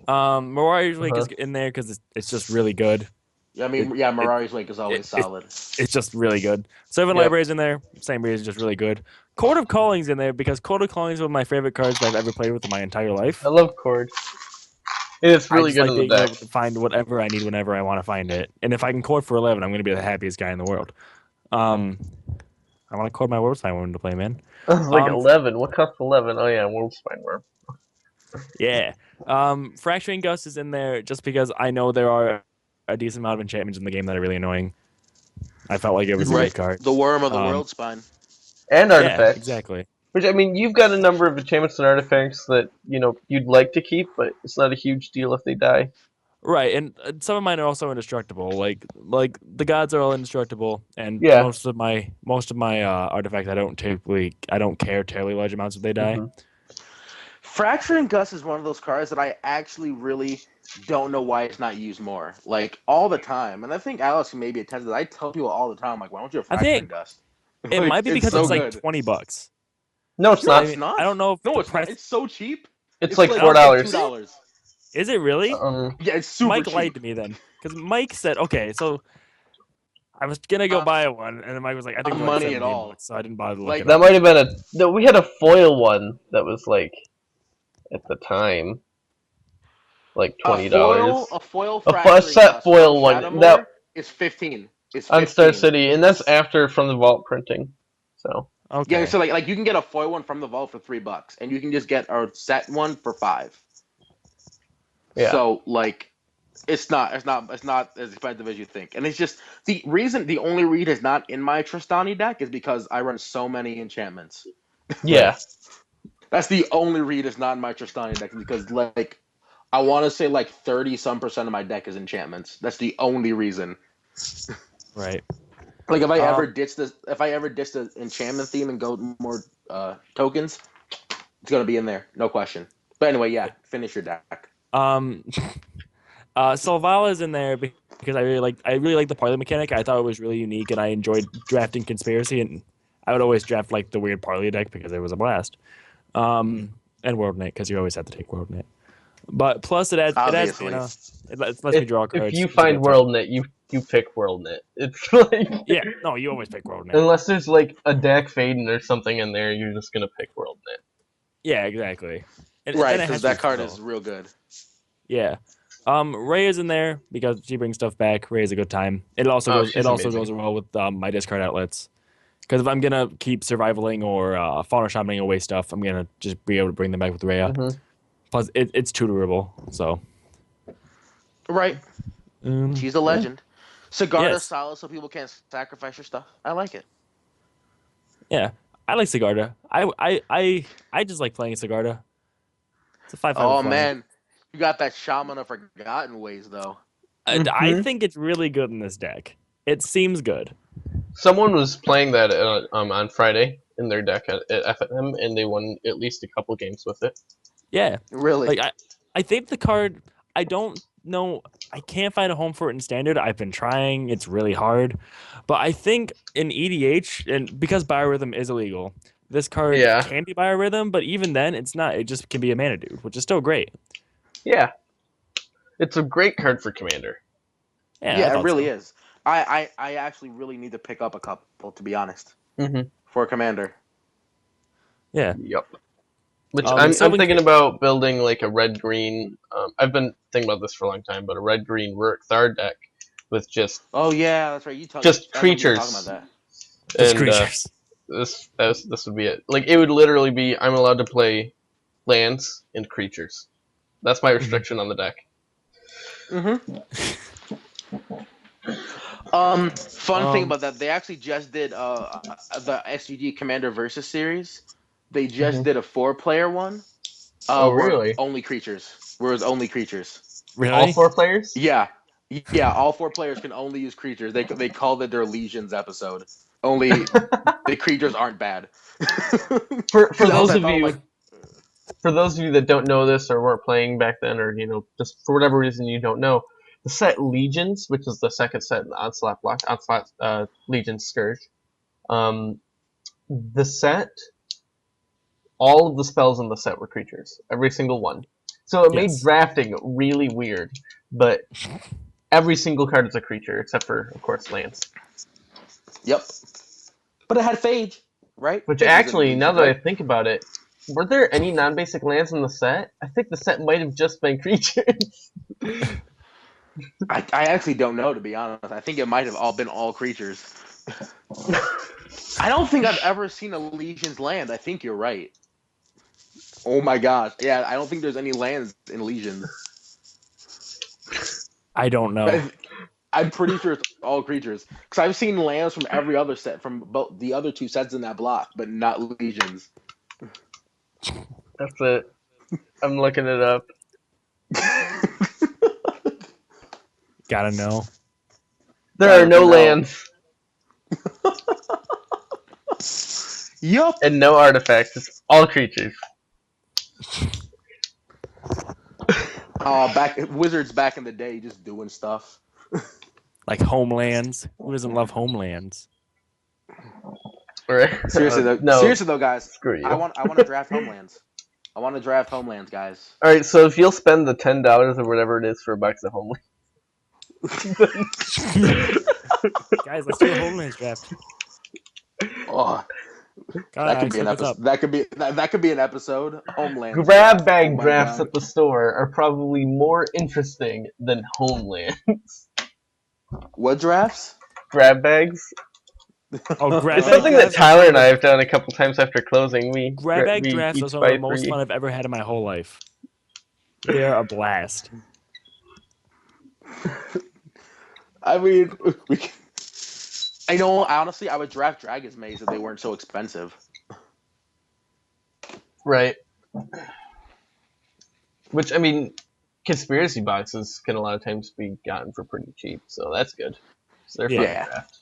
Mirari's Wake is in there because it's just really good. Yeah, I mean, Mirari's Wake is always solid. It's just really good. Seven Libraries in there, same reason, just really good. Court of Calling's in there because Court of Calling is one of my favorite cards that I've ever played with in my entire life. I love Cord. It's really good like in the being deck. able to find whatever I need whenever I want to find it. And if I can court for 11, I'm going to be the happiest guy in the world. I want to court my World Spine Worm to play, man. I was like 11. What costs 11? Oh yeah, World Spine Worm. Yeah. Fracturing Gust is in there just because I know there are a decent amount of enchantments in the game that are really annoying. I felt like it was a good card. The Worm of the World Spine. And artifacts. Yeah, exactly. Which, I mean, you've got a number of enchantments and artifacts that, you'd like to keep, but it's not a huge deal if they die. Right, and some of mine are also indestructible. Like the gods are all indestructible, and most of my artifacts I don't care terribly large amounts if they die. Fracturing Gust is one of those cards that I actually really don't know why it's not used more. Like all the time, and I think Alice can maybe attest to that. I tell people all the time, like, why don't you have Fracturing Gust? It might be because it's like $20. No, it's not. It's not. I don't know if it's not. It's so cheap. It's like $4. $2. Is it really? Yeah, it's super Mike cheap. lied to me then, because Mike said, "Okay, so I was gonna go buy one," and then Mike was like, "I think it's like money at all." $17, so I didn't bother to look it That up. might have been No, we had a foil one that was like, at the time, like $20. A foil a set foil one that is 15. It's 15. On Star City, and that's after from the vault printing. So okay. Yeah, so like you can get a foil one from the vault for $3, and you can just get a set one for $5. Yeah. So like, it's not as expensive as you think, and it's just the only read is not in my Tristani deck is because I run so many enchantments. Yeah. That's the only read is not in my Tristani deck because like I want to say like 30% of my deck is enchantments. That's the only reason. Right. Like if I ever ditch the enchantment theme and go more tokens, it's gonna be in there, no question. But anyway, yeah, finish your deck. Selvala is in there because I really like the parley mechanic. I thought it was really unique, and I enjoyed drafting Conspiracy, and I would always draft like the weird parley deck because it was a blast. And World Knit because you always have to take World Knit. But plus it adds mana. It lets me draw cards. If you find World Knit, you pick World Knit. It's like you always pick World Knit. Unless there's like a deck Faden or something in there, you're just gonna pick World Knit. Yeah, exactly. Right, because that card is real good. Yeah. Ray is in there because she brings stuff back. Ray is a good time. It also goes well with my discard outlets. Because if I'm gonna keep survivaling or fauna shamaning away stuff, I'm gonna just be able to bring them back with Rhea. Plus, it's tutorable, so. Right. She's a legend. Sigarda's solid, so people can't sacrifice your stuff. I like it. Yeah, I like Sigarda. I just like playing Sigarda. It's a 5/5. Oh man, you got that Shaman of Forgotten Ways though. I think it's really good in this deck. It seems good. Someone was playing that on Friday in their deck at FNM, and they won at least a couple games with it. Yeah, really. Like I think the card. I don't know. I can't find a home for it in Standard. I've been trying. It's really hard, but I think in EDH, and because Biorhythm is illegal, this card can be Biorhythm. But even then, it's not. It just can be a mana dude, which is still great. Yeah, it's a great card for Commander. Yeah, it really is. I actually really need to pick up a couple, to be honest, for Commander. Yeah. Yep. Which I'm thinking about building like a red-green. I've been thinking about this for a long time, but a red-green Rurik Thar deck with just. Oh yeah, that's right. Just creatures. Talking about that. Just creatures. This would be it. Like it would literally be I'm allowed to play lands and creatures. That's my restriction on the deck. Fun thing about that, they actually just did the SUG Commander Versus series. They just did a 4-player one. Really? Only creatures. Where it was only creatures. Really? All 4 players? Yeah. Yeah, all 4 players can only use creatures. They called it their Legions episode. Only the creatures aren't bad. For 'Cause else those I of thought, you like, for those of you that don't know this or weren't playing back then, or just for whatever reason you don't know, the set Legions, which is the second set in the Onslaught block, Legion Scourge, the set, all of the spells in the set were creatures, every single one. So it made drafting really weird, but every single card is a creature except for, of course, lands. Yep. But it had Phage, right? Which Phage actually, Legions, now that right? I think about it, were there any non-basic lands in the set? I think the set might have just been creatures. I actually don't know, to be honest. I think it might have all been all creatures. I don't think I've ever seen a Legion's land. I think you're right. Oh my gosh. Yeah, I don't think there's any lands in Legion. I don't know. I'm pretty sure it's all creatures. Because I've seen lands from every other set, from both the other 2 sets in that block, but not Legions. That's it. I'm looking it up. Gotta know. There are no lands. Yup. And no artifacts. It's all creatures. Wizards back in the day just doing stuff. Like Homelands. Who doesn't love Homelands? Seriously though, guys. Screw you. I want to draft Homelands. I want to draft Homelands, guys. All right, so if you'll spend the $10 or whatever it is for a box of Homeland. Guys, let's do a Homelands draft. Oh, that could be an episode. That could be an episode. Homeland. Grab bag drafts at the store are probably more interesting than Homelands. What drafts? Grab bags. Oh, grab It's bag something that drafts Tyler and I have done a couple times after closing. Grab bag we drafts each are some of the buy most 3. fun I've ever had in my whole life. They're a blast. I mean, I know. Honestly, I would draft Dragon's Maze if they weren't so expensive. Right. Which, I mean, conspiracy boxes can a lot of times be gotten for pretty cheap, so that's good. So they're fun to draft.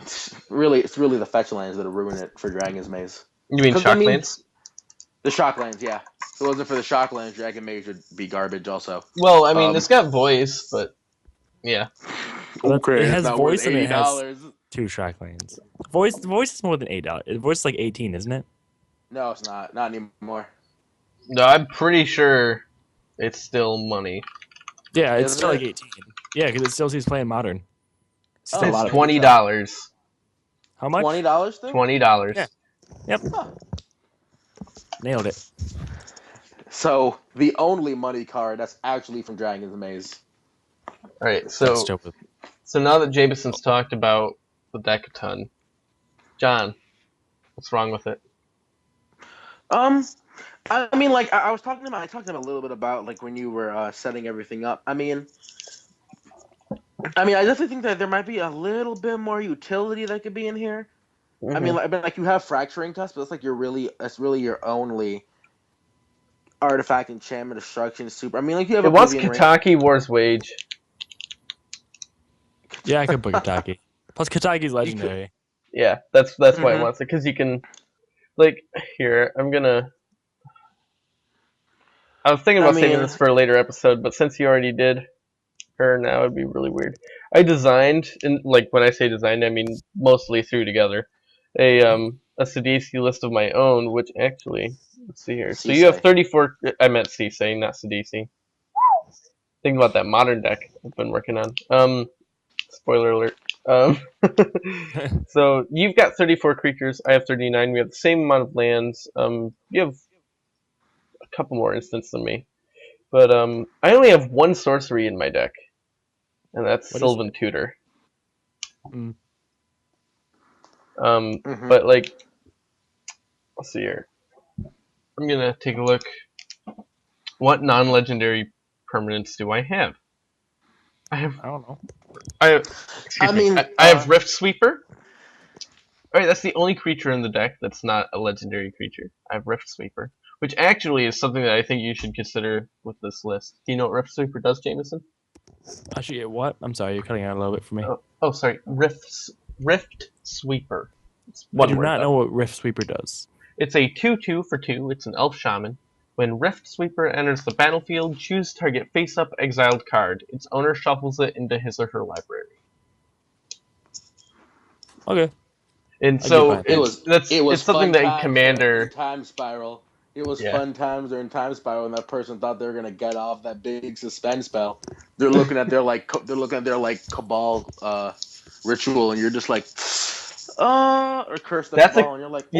It's really the fetch lands that ruin it for Dragon's Maze. You mean shock lands? The shock lands, yeah. If it wasn't for the shock lands, Dragon Maze would be garbage also. Well, I mean, it's got voice, but yeah. Okay, it has voice and it has 2 shock lanes. Voice is more than $8. Voice is like 18, isn't it? No, it's not. Not anymore. No, I'm pretty sure it's still money. Yeah, it's still like 18. Yeah, because it still sees playing modern. It's $20. How much? $20? $20. Yeah. Yep. Huh. Nailed it. So the only money card that's actually from Dragon's Maze. All right, so now that Jameson's talked about the deck a ton, John, what's wrong with it? I mean, like I talked to him a little bit about like when you were setting everything up. I mean, I definitely think that there might be a little bit more utility that could be in here. Mm-hmm. I mean, like you have Fracturing Tusk, but that's really your only artifact, enchantment, destruction, super. I mean, like you have. It wants Kataki War's Wage. Yeah, I could put Kataki. Plus, Kataki's legendary. Yeah, that's why it wants it, because you can, like, here, I was thinking about saving this for a later episode, but since you already did her now, it'd be really weird. I designed, and like when I say designed, I mean mostly threw together a Sidisi list of my own, which actually, let's see here. So you have 34. I meant Sisei, not Sidisi. Think about that modern deck I've been working on. Spoiler alert. So you've got 34 creatures. I have 39. We have the same amount of lands. You have a couple more instants than me, but I only have 1 sorcery in my deck, and that's Sylvan Tutor. But like, let's see here. I'm gonna take a look. What non-legendary permanents do I have? I don't know. I have Rift Sweeper. Alright, that's the only creature in the deck that's not a legendary creature. I have Rift Sweeper. which actually is something that I think you should consider with this list. Do you know what Rift Sweeper does, Jameson? Actually, what? I'm sorry, you're cutting out a little bit for me. Oh, sorry. Rift Sweeper. It's I one do word, not though. know what Rift Sweeper does. It's a 2/2 for 2. It's an elf shaman. When Rift Sweeper enters the battlefield, choose target face-up exiled card. Its owner shuffles it into his or her library. Okay. And so it's something that in Commander Time Spiral. It was Yeah. fun times during Time Spiral when that person thought they were gonna get off that big suspend spell. They're looking at their Cabal ritual, and you're just like, or curse the Cabal, and you're like,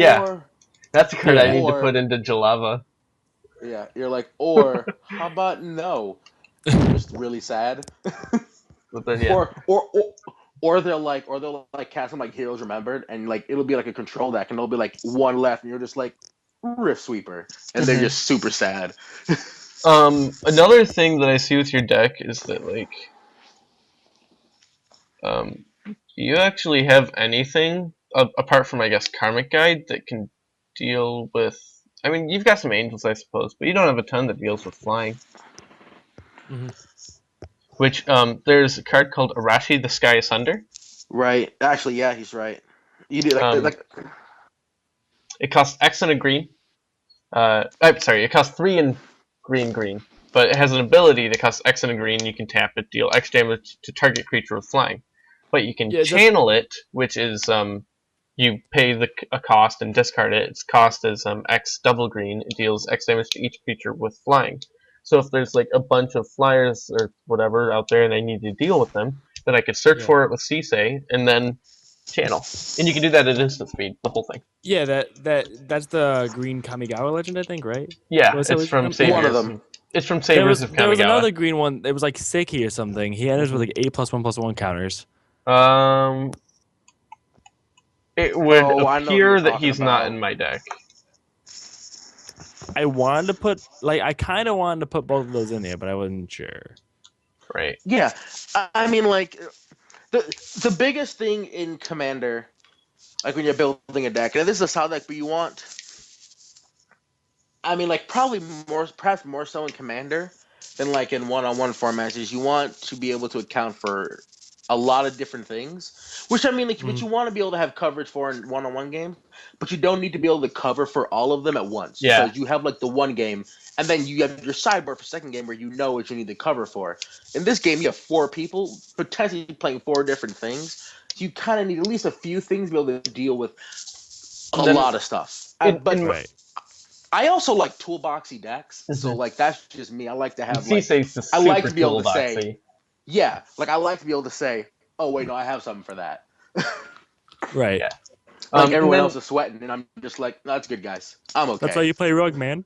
that's a card I need to put into Jalava. Yeah, you're like, or how about no? You're just really sad. But then, yeah. Or they'll cast them like Heroes Remembered, and like it'll be like a control deck, and there'll be like one left, and you're just like Rift Sweeper, and they're just super sad. Another thing that I see with your deck is that like, do you actually have anything apart from I guess Karmic Guide that can deal with? I mean, you've got some angels, I suppose, but you don't have a ton that deals with flying. Mm-hmm. Which there's a card called Arashi, the Sky Asunder. Right. Actually, yeah, he's right. You do It costs X and a green. I'm sorry, it costs 3 and green, but it has an ability that costs X and a green. You can tap it, deal X damage to target creature with flying. But you can channel it, which is you pay a cost and discard it. Its cost is X double green. It deals X damage to each creature with flying. So if there's like a bunch of flyers or whatever out there and I need to deal with them, then I could search for it with Sisei and then channel. And you can do that at instant speed, the whole thing. Yeah, that's the green Kamigawa legend, I think, right? Yeah, it's from Saviors. One of them. It's from Saviors of Kamigawa. There was another green one. It was like Seiki or something. He enters with like A+1/+1 counters. It would appear that he's not in my deck. I kind of wanted to put both of those in there, but I wasn't sure. Right. Yeah, I mean, like the biggest thing in Commander, like when you're building a deck, and this is a solid deck, but you want, I mean, like perhaps more so in Commander than like in one-on-one formats, is you want to be able to account for a lot of different things, which I mean, like, which you want to be able to have coverage for in one-on-one game, but you don't need to be able to cover for all of them at once. Yeah. Because you have like the one game, and then you have your sideboard for second game where you know what you need to cover for. In this game, you have 4 people potentially playing 4 different things, so you kind of need at least a few things to be able to deal with a lot of stuff. But I also like toolboxy decks, so like that's just me. I like to have I like to be able to say. Yeah, like I like to be able to say, oh wait, no, I have something for that. Right. Yeah. Like everyone else is sweating, and I'm just like, no, that's good, guys. I'm okay. That's why you play Rogue, man.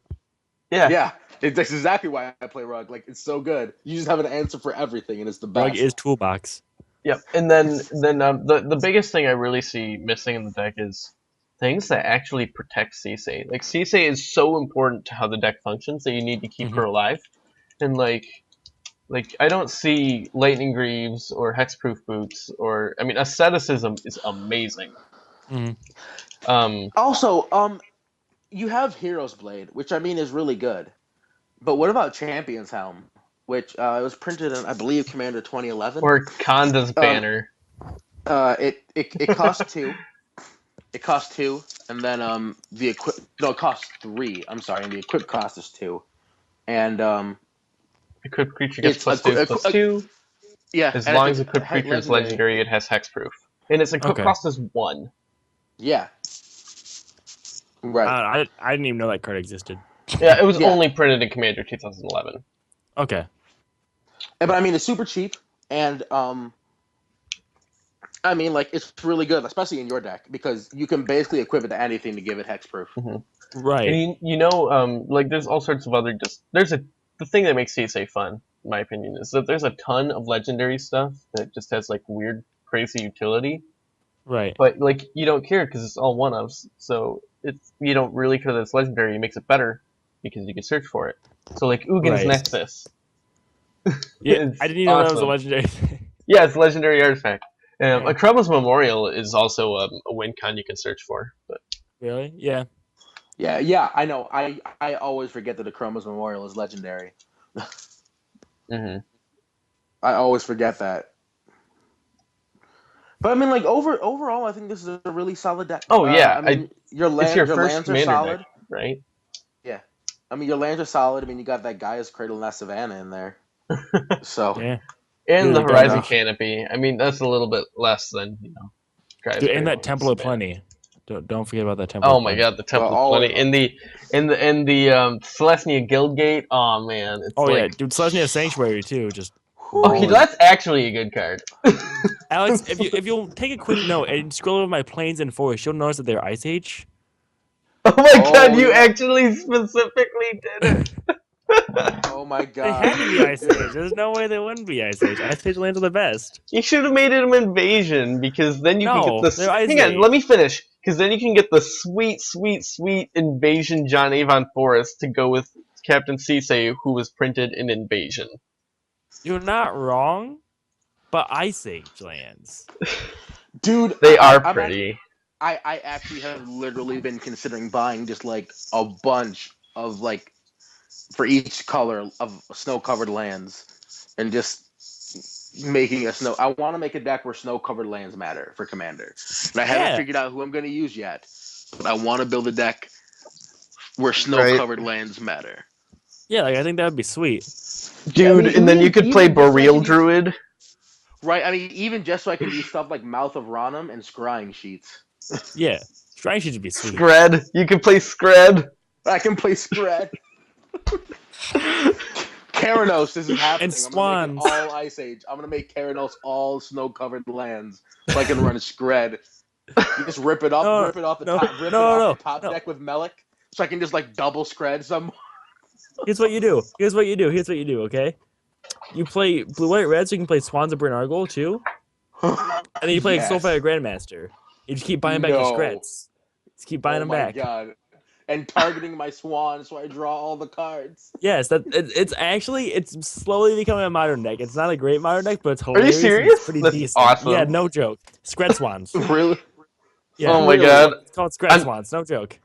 Yeah. Yeah, that's exactly why I play Rogue. Like, it's so good. You just have an answer for everything, and it's the best. Rogue is toolbox. Yep. And then the biggest thing I really see missing in the deck is things that actually protect Sisei. Like, Sisei is so important to how the deck functions that you need to keep her alive. And like I don't see Lightning Greaves or Hexproof Boots or, I mean, Asceticism is amazing. Also, you have Hero's Blade, which I mean is really good. But what about Champion's Helm, which it was printed in, I believe, Commander 2011? Or Konda's Banner. It costs 2. It costs 2, and then it costs 3. I'm sorry, and the equip cost is 2. And equipped creature gets +2/+2. Yeah. As long as equipped creature is legendary, it has hexproof. And its equip cost is 1. Yeah. Right. I didn't even know that card existed. Yeah, it was only printed in Commander 2011. Okay. But I mean, it's super cheap, and I mean, like, it's really good, especially in your deck, because you can basically equip it to anything to give it hexproof. Right. And you know, like, there's all sorts of other the thing that makes Sisei fun, in my opinion, is that there's a ton of legendary stuff that just has like weird, crazy utility. Right. But like you don't care because it's all one-ofs, so you don't really care that it's legendary. It makes it better because you can search for it. So like Ugin's Nexus. Yeah, I didn't even know that was a legendary thing. Yeah, it's a legendary artifact. Akrama's Memorial is also a win con you can search for. But really? Yeah. Yeah, I know. I always forget that Akroma's Memorial is legendary. Mm-hmm. I always forget that. But I mean, like overall, I think this is a really solid deck. Oh yeah, I mean, it's your your first lands are commander solid. deck, right? Yeah, I mean your lands are solid. I mean you got that Gaia's Cradle Nest Savannah in there. So Yeah. And Dude, the Horizon enough. Canopy. I mean, that's a little bit less than Guy's Dude, and Cradle that and Temple of Savannah. Plenty. Don't forget about that Temple Oh of my Plenty. god, the Well, Temple of Plenty in the Celestia Guildgate. Oh man, it's Oh yeah, like dude, Selesnya Sanctuary too. Just okay, rolling. that's actually a good card. Alex, if you'll take a quick note and scroll over my planes and forest, you'll notice that they're Ice Age. Oh my god, you yeah. actually specifically did it. Oh my god. They had to be Ice Age. There's no way they wouldn't be Ice Age. Ice Age lands are the best. You should have made it an invasion because then you can get No, the. they're Ice Hang on, Age. let me finish. Because then you can get the sweet, sweet, sweet invasion John Avon Forest to go with Captain Cisse, who was printed in Invasion. You're not wrong, but Ice Age lands. Dude, They are pretty. I actually have literally been considering buying just like a bunch of like for each color of snow-covered lands and just making a snow. I want to make a deck where snow-covered lands matter for Commander, and I haven't figured out who I'm going to use yet. But I want to build a deck where snow-covered lands matter. Yeah, like I think that would be sweet, dude. And then you could play Boreal Druid. Right, I mean, even just so I can do stuff like Mouth of Ranum and Scrying Sheets. Yeah, Scrying Sheets would be sweet. Scred. You can play Scred. I can play Scred. Keranos, this is happening. And Swans. I'm gonna make it all Ice Age. I'm gonna make Keranos all snow-covered lands so I can run a Scred. You just rip it up, rip it off the top deck with Melik, so I can just like double Scred some. Here's what you do. Okay, you play blue, white, red, so you can play Swans of Bryn Argol too, and then you play Soulfire Grandmaster. You just keep buying back your Screds. Just keep buying them back. Oh my god. And targeting my Swan so I draw all the cards. Yes, it's slowly becoming a modern deck. It's not a great modern deck, but it's hilarious. Are you serious? It's pretty That's decent. awesome. Yeah, no joke. Scred Swans. Really? Yeah. Oh my god. It's called Scred Swans. No joke.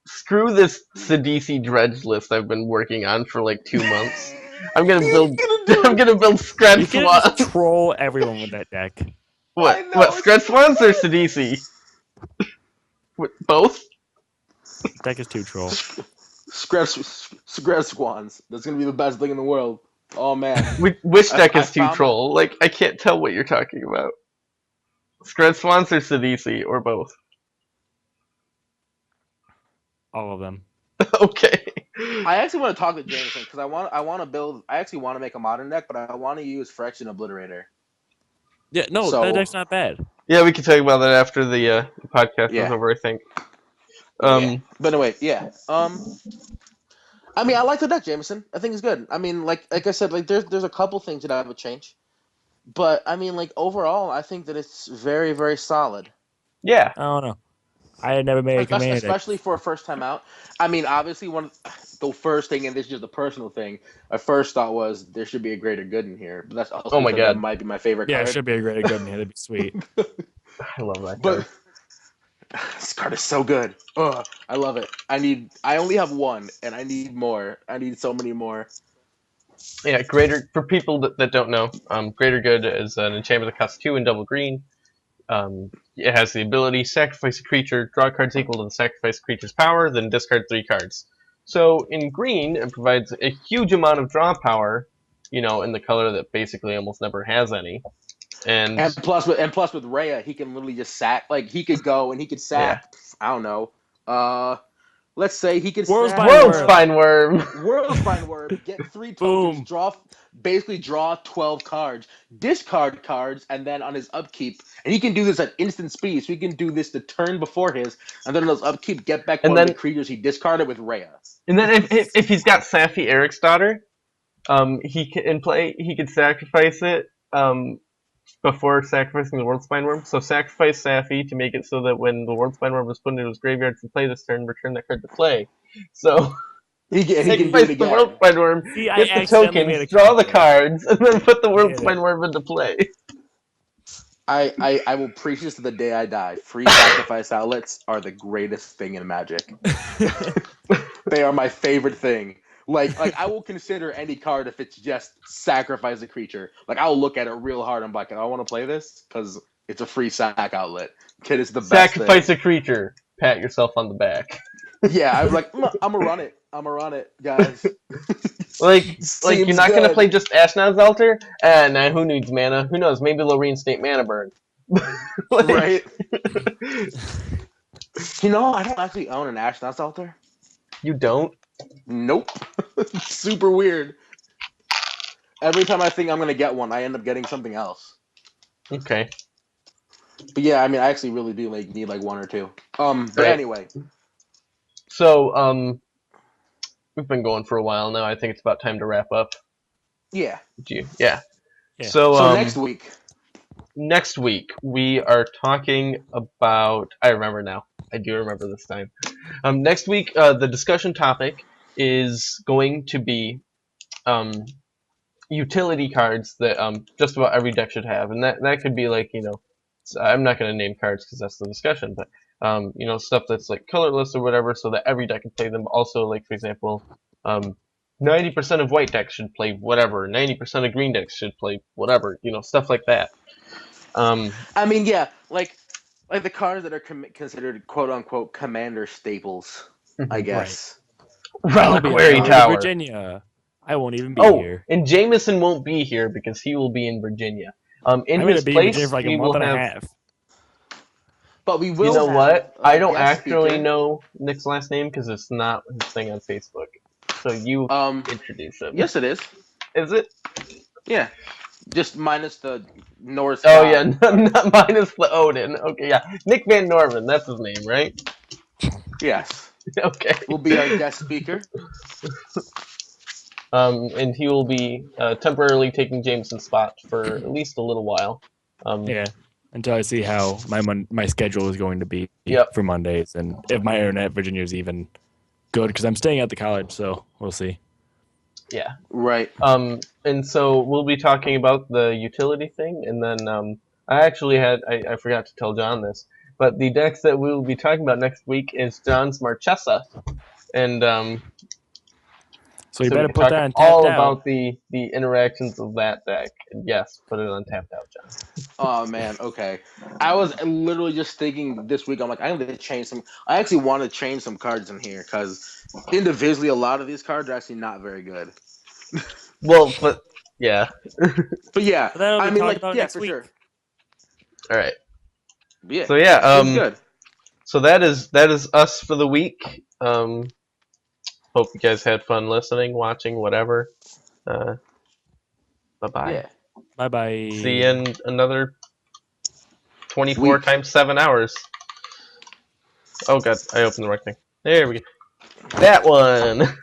Screw this Sidisi dredge list I've been working on for like 2 months. I'm gonna build Scred You can Swans. just troll everyone with that deck. What Scred Swans or Sidisi? Both? Deck is too troll. Scred Swans. That's gonna be the best thing in the world. Oh man. Which deck is too troll? Like I can't tell what you're talking about. Scred Swans or Sidisi or both? All of them. Okay. I actually want to talk to Jameson because I want to build. I actually want to make a modern deck, but I want to use Phyrexian Obliterator. Yeah, no, that deck's not bad. Yeah, we can talk about that after the podcast is over, I think. But anyway, yeah. I mean, I like the deck, Jameson. I think it's good. I mean, like I said, like there's a couple things that I would change, but I mean, like overall, I think that it's very, very solid. Yeah. I don't know. I had never made a commander deck. Especially for a first time out. I mean, obviously, the first thing, and this is just a personal thing, my first thought was there should be a greater good in here. But that's also that might be my favorite card. Yeah, it should be a greater good in here. That'd be sweet. I love that card. But this card is so good. Ugh, I love it. I only have one, and I need more. I need so many more. Yeah, greater for people that don't know. Greater Good is an enchantment that costs 2 and double green. It has the ability sacrifice a creature, draw cards equal to the sacrifice creature's power, then discard 3 cards. So in green, it provides a huge amount of draw power, in the color that basically almost never has any. And plus with Rhea, he can literally just sack. Like he could go and he could sack. Yeah. I don't know. Let's say he could World's Spine Worm. Get 3 tokens, draw 12 cards, discard cards, and then on his upkeep, and he can do this at instant speed, so he can do this the turn before his, and then on his upkeep, get back one of the creatures he discarded with Rhea. And then if he's got Safi Eric's daughter, he could sacrifice it before sacrificing the World Spine Worm. So sacrifice Safi to make it so that when the World Spine Worm was put into his graveyard to play this turn, return that card to play. So he can sacrifice the World Spine Worm, get the tokens, draw the cards, and then put the World Spine Worm into play. I will preach this to the day I die. Free sacrifice outlets are the greatest thing in Magic. They are my favorite thing. Like I will consider any card if it's just sacrifice a creature. Like I'll look at it real hard. I'm like, I want to play this because it's a free sack outlet. Kid, it's the best Sacrifice thing. a creature. Pat yourself on the back. Yeah, I'm like, I'm gonna run it. I'm gonna run it, guys. like you're Seems not good. gonna play just Ashnod's Altar? Nah, who needs mana? Who knows? Maybe they'll reinstate Mana Burn. Right. You know, I don't actually own an Ashnod's Altar. You don't? Nope. Super weird. Every time I think I'm gonna get one, I end up getting something else. Okay. But yeah, I mean, I actually really do need like one or two. But Right. anyway. So, we've been going for a while now. I think it's about time to wrap up. Yeah. Yeah. Yeah. So next week. Next week we are talking about. I remember now. I do remember this time. Next week, the discussion topic is going to be utility cards that just about every deck should have, and that could be like, I'm not going to name cards because that's the discussion, but stuff that's like colorless or whatever, so that every deck can play them. Also, like for example, 90% of white decks should play whatever, 90% of green decks should play whatever, stuff like that. I mean, yeah, like the cards that are considered quote unquote commander staples, I guess. Reliquary I'll be Tower. Virginia. I won't even be here. And Jameson won't be here because he will be in Virginia. In I'm his gonna be in place, Virginia for like we a month will and have. a half. But we will. You know have what? a I don't guest actually speaker. know Nick's last name because it's not his thing on Facebook. So you introduce him. Yes, it is. Is it? Yeah. Just minus the Norse. Oh yeah, not minus the Odin. Okay, yeah. Nick Van Norman, that's his name, right? Yes. Okay. Will be our guest speaker. And he will be temporarily taking Jameson's spot for at least a little while. Yeah, until I see how my schedule is going to be for Mondays, and if my internet at Virginia is even good, because I'm staying at the college, so we'll see. Yeah. Right. And so we'll be talking about the utility thing, and then I actually I forgot to tell John this, but the decks that we will be talking about next week is John's Marchesa, and so you better put that on tapped all out. about the interactions of that deck. And yes, put it on tapped out, John. Oh man, okay. I was literally just thinking this week. I'm like, I need to change some. I actually want to change some cards in here because individually, a lot of these cards are actually not very good. Well, but yeah. But yeah, I mean, like, yeah, for sure. All right. Yeah. So yeah, good. So that is us for the week. Hope you guys had fun listening, watching, whatever. Bye bye. Yeah. Bye bye. See you in another 24 times 7 hours. Oh god, I opened the right thing. There we go. That one.